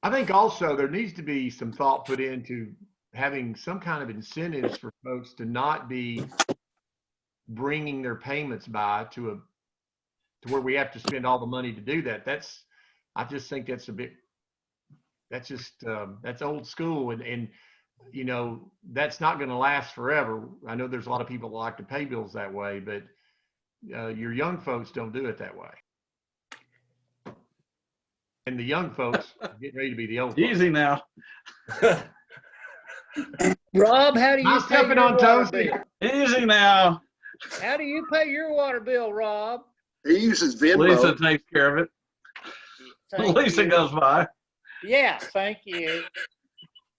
I think also there needs to be some thought put into having some kind of incentives for folks to not be bringing their payments by to where we have to spend all the money to do that. I just think that's that's old school, and you know, that's not going to last forever. I know there's a lot of people that like to pay bills that way, but your young folks don't do it that way. And the young folks are getting ready to be the old folks. Easy now. Rob, how do Am I you pay stepping your on water toes? bill? Easy now. How do you pay your water bill, Rob? He uses Venmo. Lisa takes care of it. Thank Lisa you. goes by. Yeah, thank you.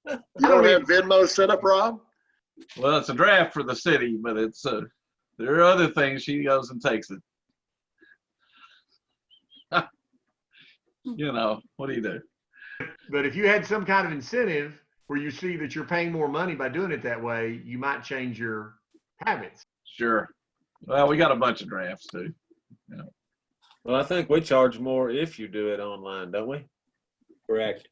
You don't have Venmo set up, Rob? Well, it's a draft for the city, but it's there are other things. She goes and takes it. You know, what do you do? But if you had some kind of incentive where you see that you're paying more money by doing it that way, you might change your habits. Sure. Well, we got a bunch of drafts too. Well, I think we charge more if you do it online, don't we? Correct.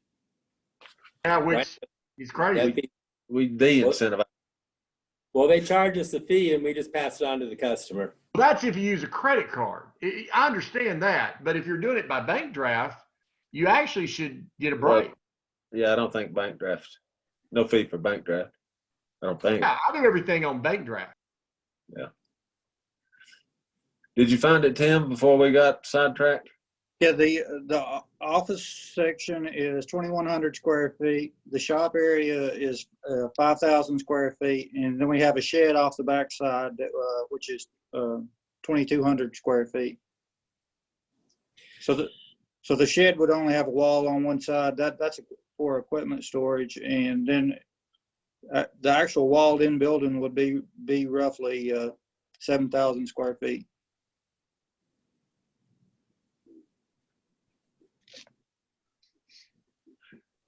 Yeah, which Right. is crazy. That'd be- We de-incentivize. Well, they charge us a fee and we just pass it on to the customer. That's if you use a credit card. I understand that, but if you're doing it by bank draft, you actually should get a break. Yeah, I don't think bank draft. No fee for bank draft. I don't think. Yeah, I do everything on bank draft. Did you find it, Tim, before we got sidetracked? Yeah, the office section is 2,100 square feet. The shop area is 5,000 square feet, and then we have a shed off the backside which is 2,200 square feet. So the shed would only have a wall on one side. That's for equipment storage, and then the actual walled-in building would be roughly 7,000 square feet.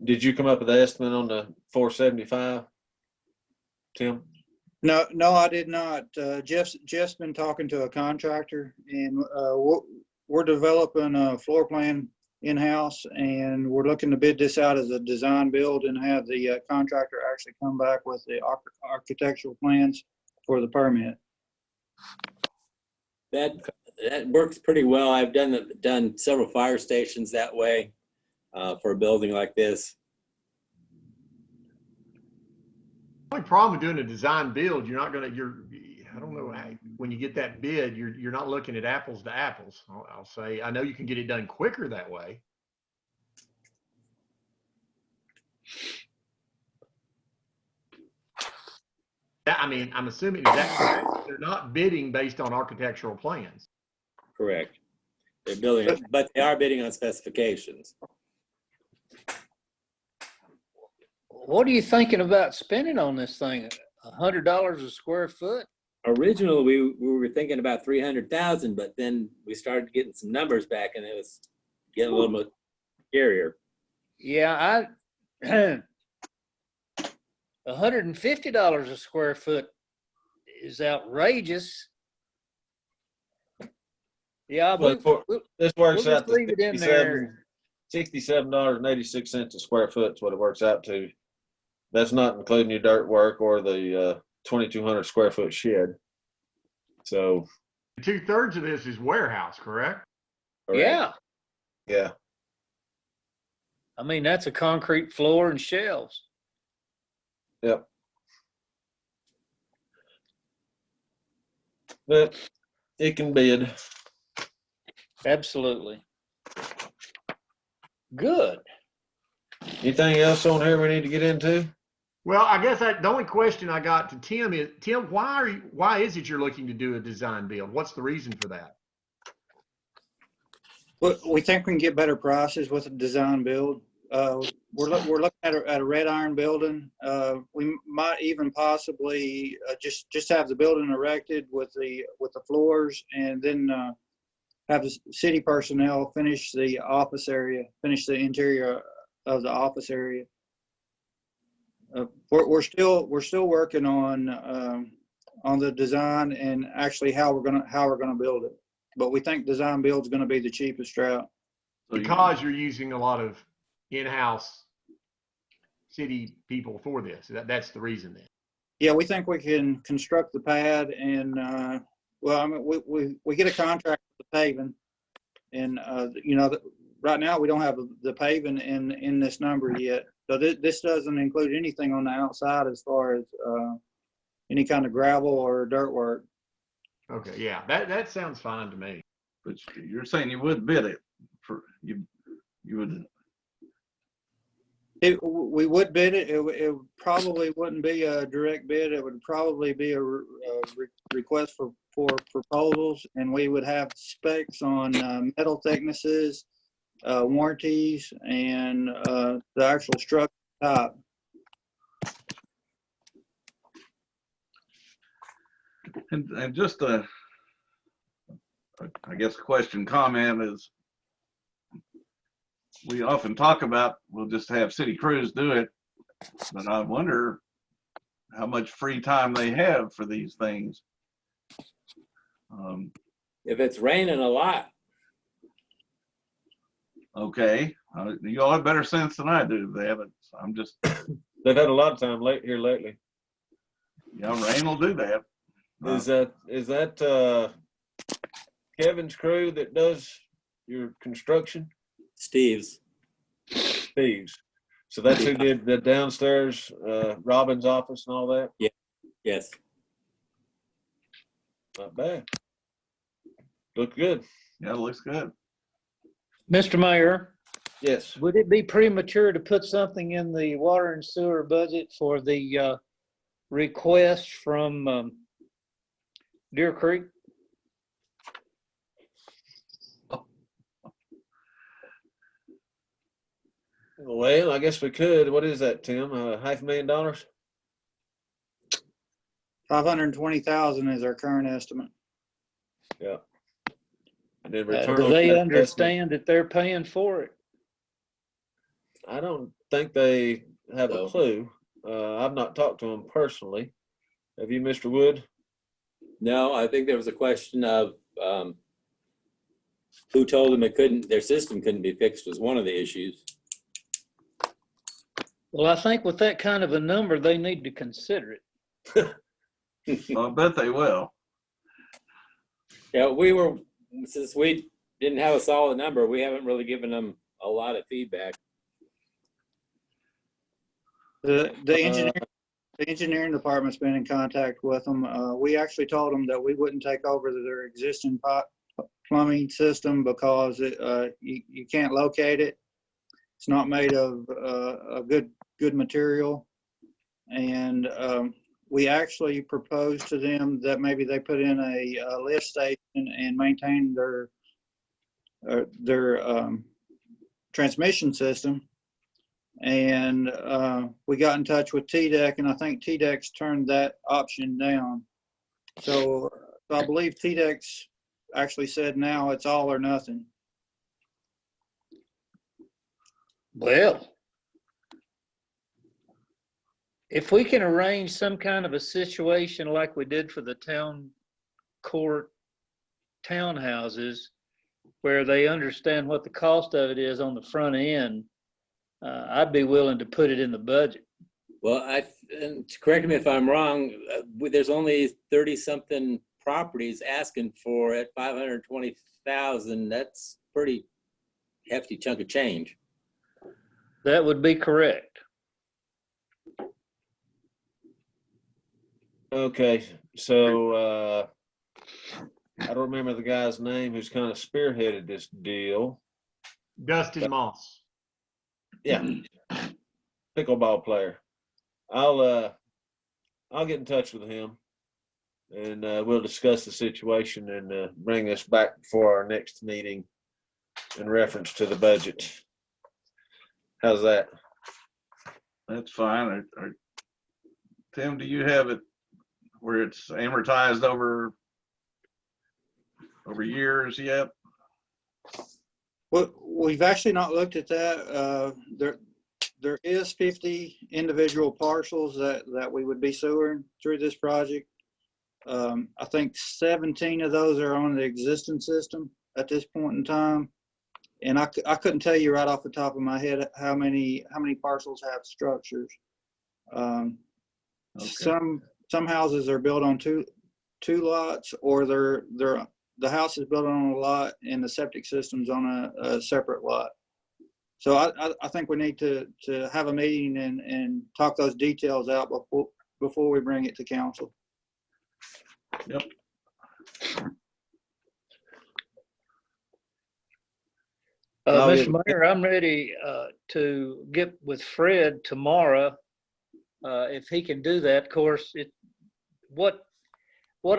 Did you come up with the estimate on the 475, Tim? No, I did not. Jeff's been talking to a contractor, and we're developing a floor plan in-house, and we're looking to bid this out as a design build and have the contractor actually come back with the architectural plans for the permit. That works pretty well. I've done several fire stations that way for a building like this. The only problem with doing a design build, I don't know, when you get that bid, you're not looking at apples to apples. I'll say, I know you can get it done quicker that way. I mean, I'm assuming that they're not bidding based on architectural plans. Correct. They're building, but they are bidding on specifications. What are you thinking about spending on this thing? $100 a square foot? Originally, we were thinking about 300,000, but then we started getting some numbers back, and it was getting a little bit scarier. Yeah, $150 a square foot is outrageous. Yeah, This works we'll out just leave it in there. $67.86 a square foot is what it works out to. That's not including your dirt work or the 2,200 square foot shed. So 2/3 of this is warehouse, correct? Yeah. Yeah. I mean, that's a concrete floor and shelves. Yep. But it can bid. Absolutely. Good. Anything else on here we need to get into? Well, I guess the only question I got to Tim is, Tim, why is it you're looking to do a design build? What's the reason for that? Well, we think we can get better prices with a design build. We're looking at a red iron building. We might even possibly just have the building erected with the floors, and then have the city personnel finish the office area, finish the interior of the office area. we're still working on the design and actually how we're gonna build it. But we think design build is gonna be the cheapest route. So Because you're using a lot of in-house city people for this. That's the reason then. Yeah, we think we can construct the pad and, well, I mean, we get a contract with the paving. And, you know, right now we don't have the paving in this number yet. So this doesn't include anything on the outside as far as any kind of gravel or dirt work. Okay, yeah, that sounds fine to me. but you're saying you would bid it for you would. We would bid it. It probably wouldn't be a direct bid. It would probably be a request for proposals, and we would have specs on metal thicknesses, warranties, and the actual structure type. And just I guess question comment is, we often talk about we'll just have city crews do it, but I wonder how much free time they have for these things. If it's raining a lot, Okay, you all have better sense than I do. I'm just, They've had a lot of time here lately. rain will do that. Is that Kevin's crew that does your construction? Steve's. Steve's. So that's who did the downstairs, Robin's office and all that? Yes. Not bad. Look good. Yeah, it looks good. Mr. Mayor, Yes. would it be premature to put something in the water and sewer budget for the request from Deer Creek? Well, I guess we could. What is that, Tim? $500,000? 520,000 is our current estimate. Yeah. And then return Do on they that understand that they're paying for it? investment. I don't think they have a No. clue. I've not talked to them personally. Have you, Mr. Wood? No, I think there was a question of who told them their system couldn't be fixed was one of the issues. Well, I think with that kind of a number, they need to consider it. I bet they will. Yeah, since we didn't have a solid number, we haven't really given them a lot of feedback. The engineering department's been in contact with them. We actually told them that we wouldn't take over their existing plumbing system because you can't locate it. It's not made of a good material. And we actually proposed to them that maybe they put in a lift station and maintain their transmission system. And we got in touch with TDEC, and I think TDEC's turned that option down. So I believe TDEC's actually said now it's all or nothing. Well, if we can arrange some kind of a situation like we did for the town court townhouses, where they understand what the cost of it is on the front end, I'd be willing to put it in the budget. Well, and correct me if I'm wrong, there's only 30-something properties asking for it, 520,000. That's pretty hefty chunk of change. That would be correct. Okay, so I don't remember the guy's name who's kind of spearheaded this deal. Dustin Moss. Yeah, pickleball player. I'll get in touch with him, and we'll discuss the situation and bring this back before our next meeting in reference to the budget. How's that? That's fine. Tim, do you have it where it's amortized over years yet? Well, we've actually not looked at that. there is 50 individual parcels that we would be sewering through this project. I think 17 of those are on the existing system at this point in time. And I couldn't tell you right off the top of my head how many parcels have structures. Okay. Some houses are built on two lots, or the house is built on a lot and the septic system's on a separate lot. So I think we need to have a meeting and talk those details out before we bring it to council. Yep. Mr. Mayor, I'm ready to get with Fred tomorrow, if he can do that. Of course, what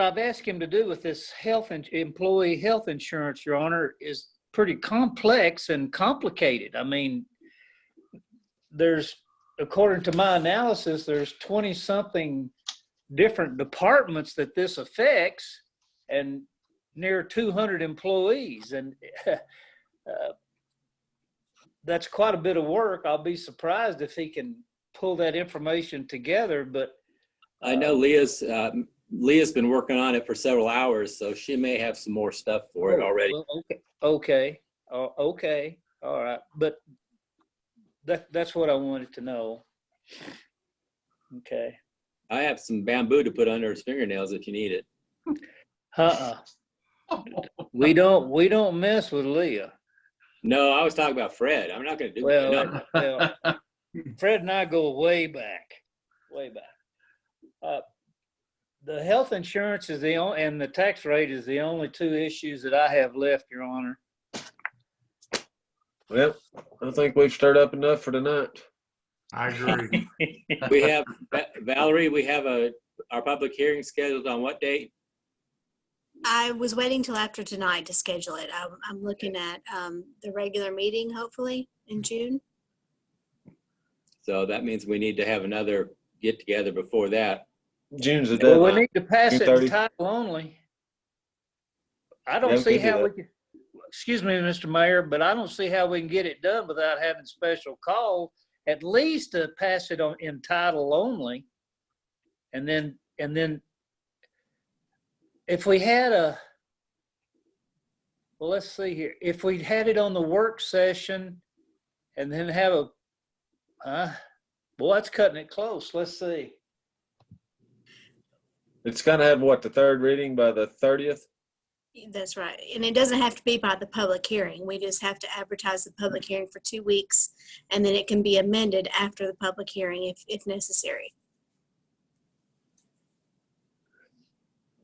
I've asked him to do with this employee health insurance, Your Honor, is pretty complex and complicated. I mean, according to my analysis, there's 20-something different departments that this affects, and near 200 employees, and that's quite a bit of work. I'll be surprised if he can pull that information together, but I know Leah's been working on it for several hours, so she may have some more stuff for it already. Okay. All right. But that's what I wanted to know. Okay. I have some bamboo to put under his fingernails if you need it. We don't mess with Leah. No, I was talking about Fred. I'm not going to do it. Well, Fred and I go way back. The health insurance is and the tax rate is the only two issues that I have left, Your Honor. Well, I think we've stirred up enough for tonight. I agree. We have, Valerie, we have our public hearing scheduled on what date? I was waiting till after tonight to schedule it. I'm looking at the regular meeting, hopefully in June. So that means we need to have another get together before that. June's the Well, deadline. we need to pass it in 2:30. title only. I don't see how we can, excuse me, Mr. Mayor, but I don't see how we can get it done without having special call, at least to pass it in title only. And then if we had well, let's see here. If we had it on the work session and then have well, that's cutting it close. Let's see. It's gonna have what, the third reading by the 30th? That's right. And it doesn't have to be by the public hearing. We just have to advertise the public hearing for 2 weeks, and then it can be amended after the public hearing if necessary.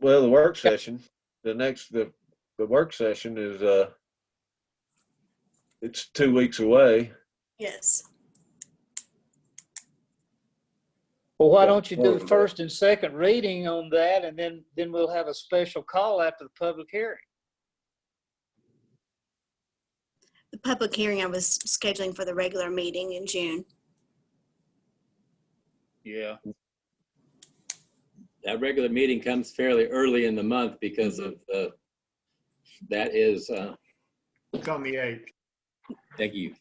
Well, the work session, the work session is, it's 2 weeks away. Yes. Well, why don't you do the first and second reading on that, and then we'll have a special call after the public hearing. The public hearing I was scheduling for the regular meeting in June. Yeah. That regular meeting comes fairly early in the month because of that is. It's on the 8th. Thank you.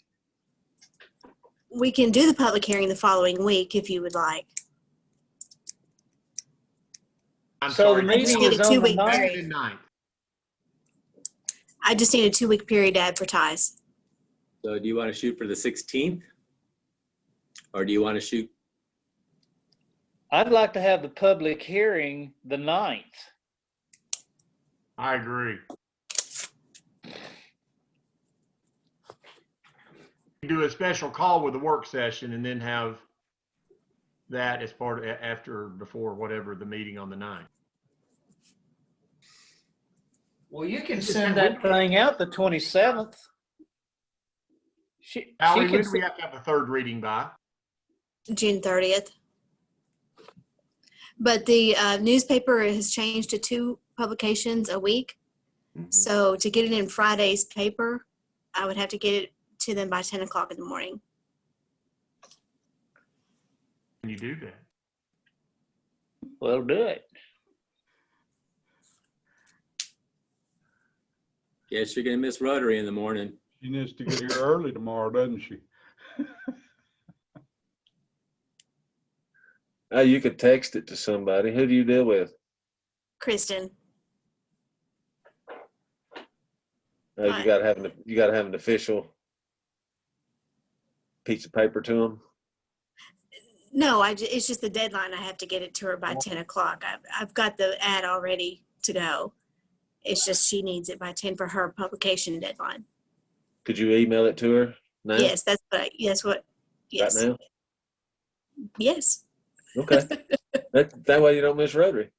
We can do the public hearing the following week if you would like. I'm So sorry. the meeting I just is on the need a 2-week 9th. period. 9th. I just need a 2-week period to advertise. So do you want to shoot for the 16th? Or do you want to shoot? I'd like to have the public hearing the 9th. I agree. Do a special call with the work session and then have that as part of before whatever the meeting on the 9th. Well, you can send that thing out the 27th. Allie, when do we have to have the third reading by? June 30th. But the newspaper has changed to 2 publications a week. Mm-hmm. So to get it in Friday's paper, I would have to get it to them by 10 o'clock in the morning. Can you do that? We'll do it. Guess you're going to miss Rotary in the morning. She needs to get here early tomorrow, doesn't she? You could text it to somebody. Who do you deal with? Kristen. You Right. gotta have an official piece of paper to them. No, it's just the deadline. I have to get it to her by 10 o'clock. I've got the ad all ready to go. It's just she needs it by 10 for her publication deadline. Could you email it to her now? Yes, yes. Right now? Yes. Okay. that way you don't miss Rotary.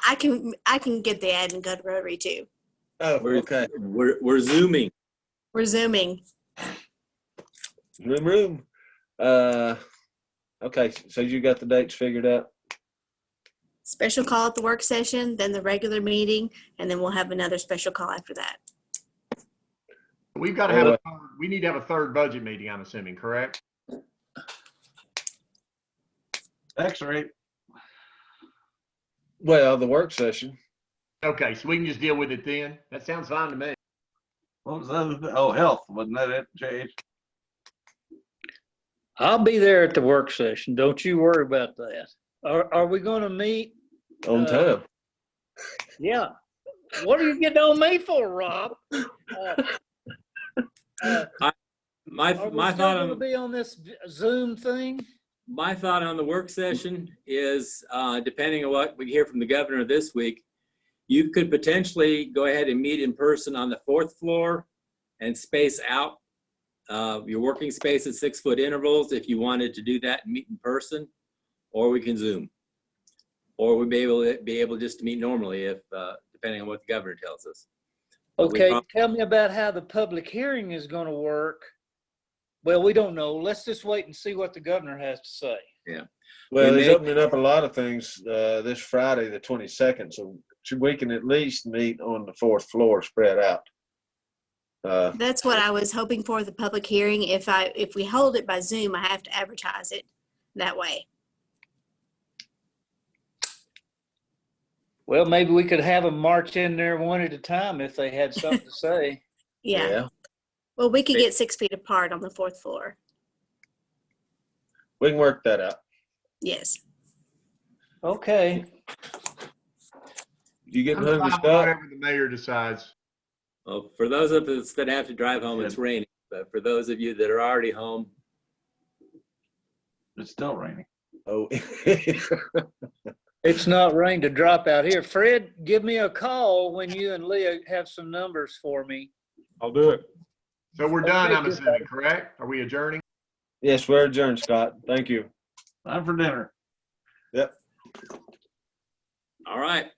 I can get the ad and go to Rotary too. Oh, okay. We're Zooming. We're Zooming. Room. Okay, so you got the dates figured out? Special call at the work session, then the regular meeting, and then we'll have another special call after that. We've got to have we need to have a third budget meeting, I'm assuming, correct? Tax rate. Well, the work session. Okay, so we can just deal with it then. That sounds fine to me. What was the other thing? Oh, health, wasn't that it, Jay? I'll be there at the work session. Don't you worry about that. Are we going to meet? On time. Yeah. What are you getting on me for, Rob? My thought going to on be on this Zoom thing. my thought on the work session is, depending on what we hear from the governor this week, you could potentially go ahead and meet in person on the 4th floor and space out your working space at 6-foot intervals if you wanted to do that and meet in person, or we can Zoom, or we'd be able just to meet normally if depending on what the governor tells us. But Okay, tell me about how the public hearing is going to work. Well, we don't know. Let's just wait and see what the governor has to say. Yeah. Well, We he's may- opening up a lot of things this Friday, the 22nd, so we can at least meet on the 4th floor spread out. That's what I was hoping for, the public hearing. If we hold it by Zoom, I have to advertise it that way. Well, maybe we could have them march in there one at a time if they had something to say. Yeah. Well, we could get 6 feet apart on the 4th floor. We can work that out. Yes. Okay. You getting I'm hungry, fine with Scott? whatever the mayor decides. Well, for those of us that have to drive home, it's raining. But for those of you that are already home, It's still raining. Oh. It's not rain to drop out here. Fred, give me a call when you and Leah have some numbers for me. I'll do it. So we're done, Okay, I'm good. assuming, correct? Are we adjourning? Yes, we're adjourned, Scott. Thank you. Time for dinner. Yep. all right.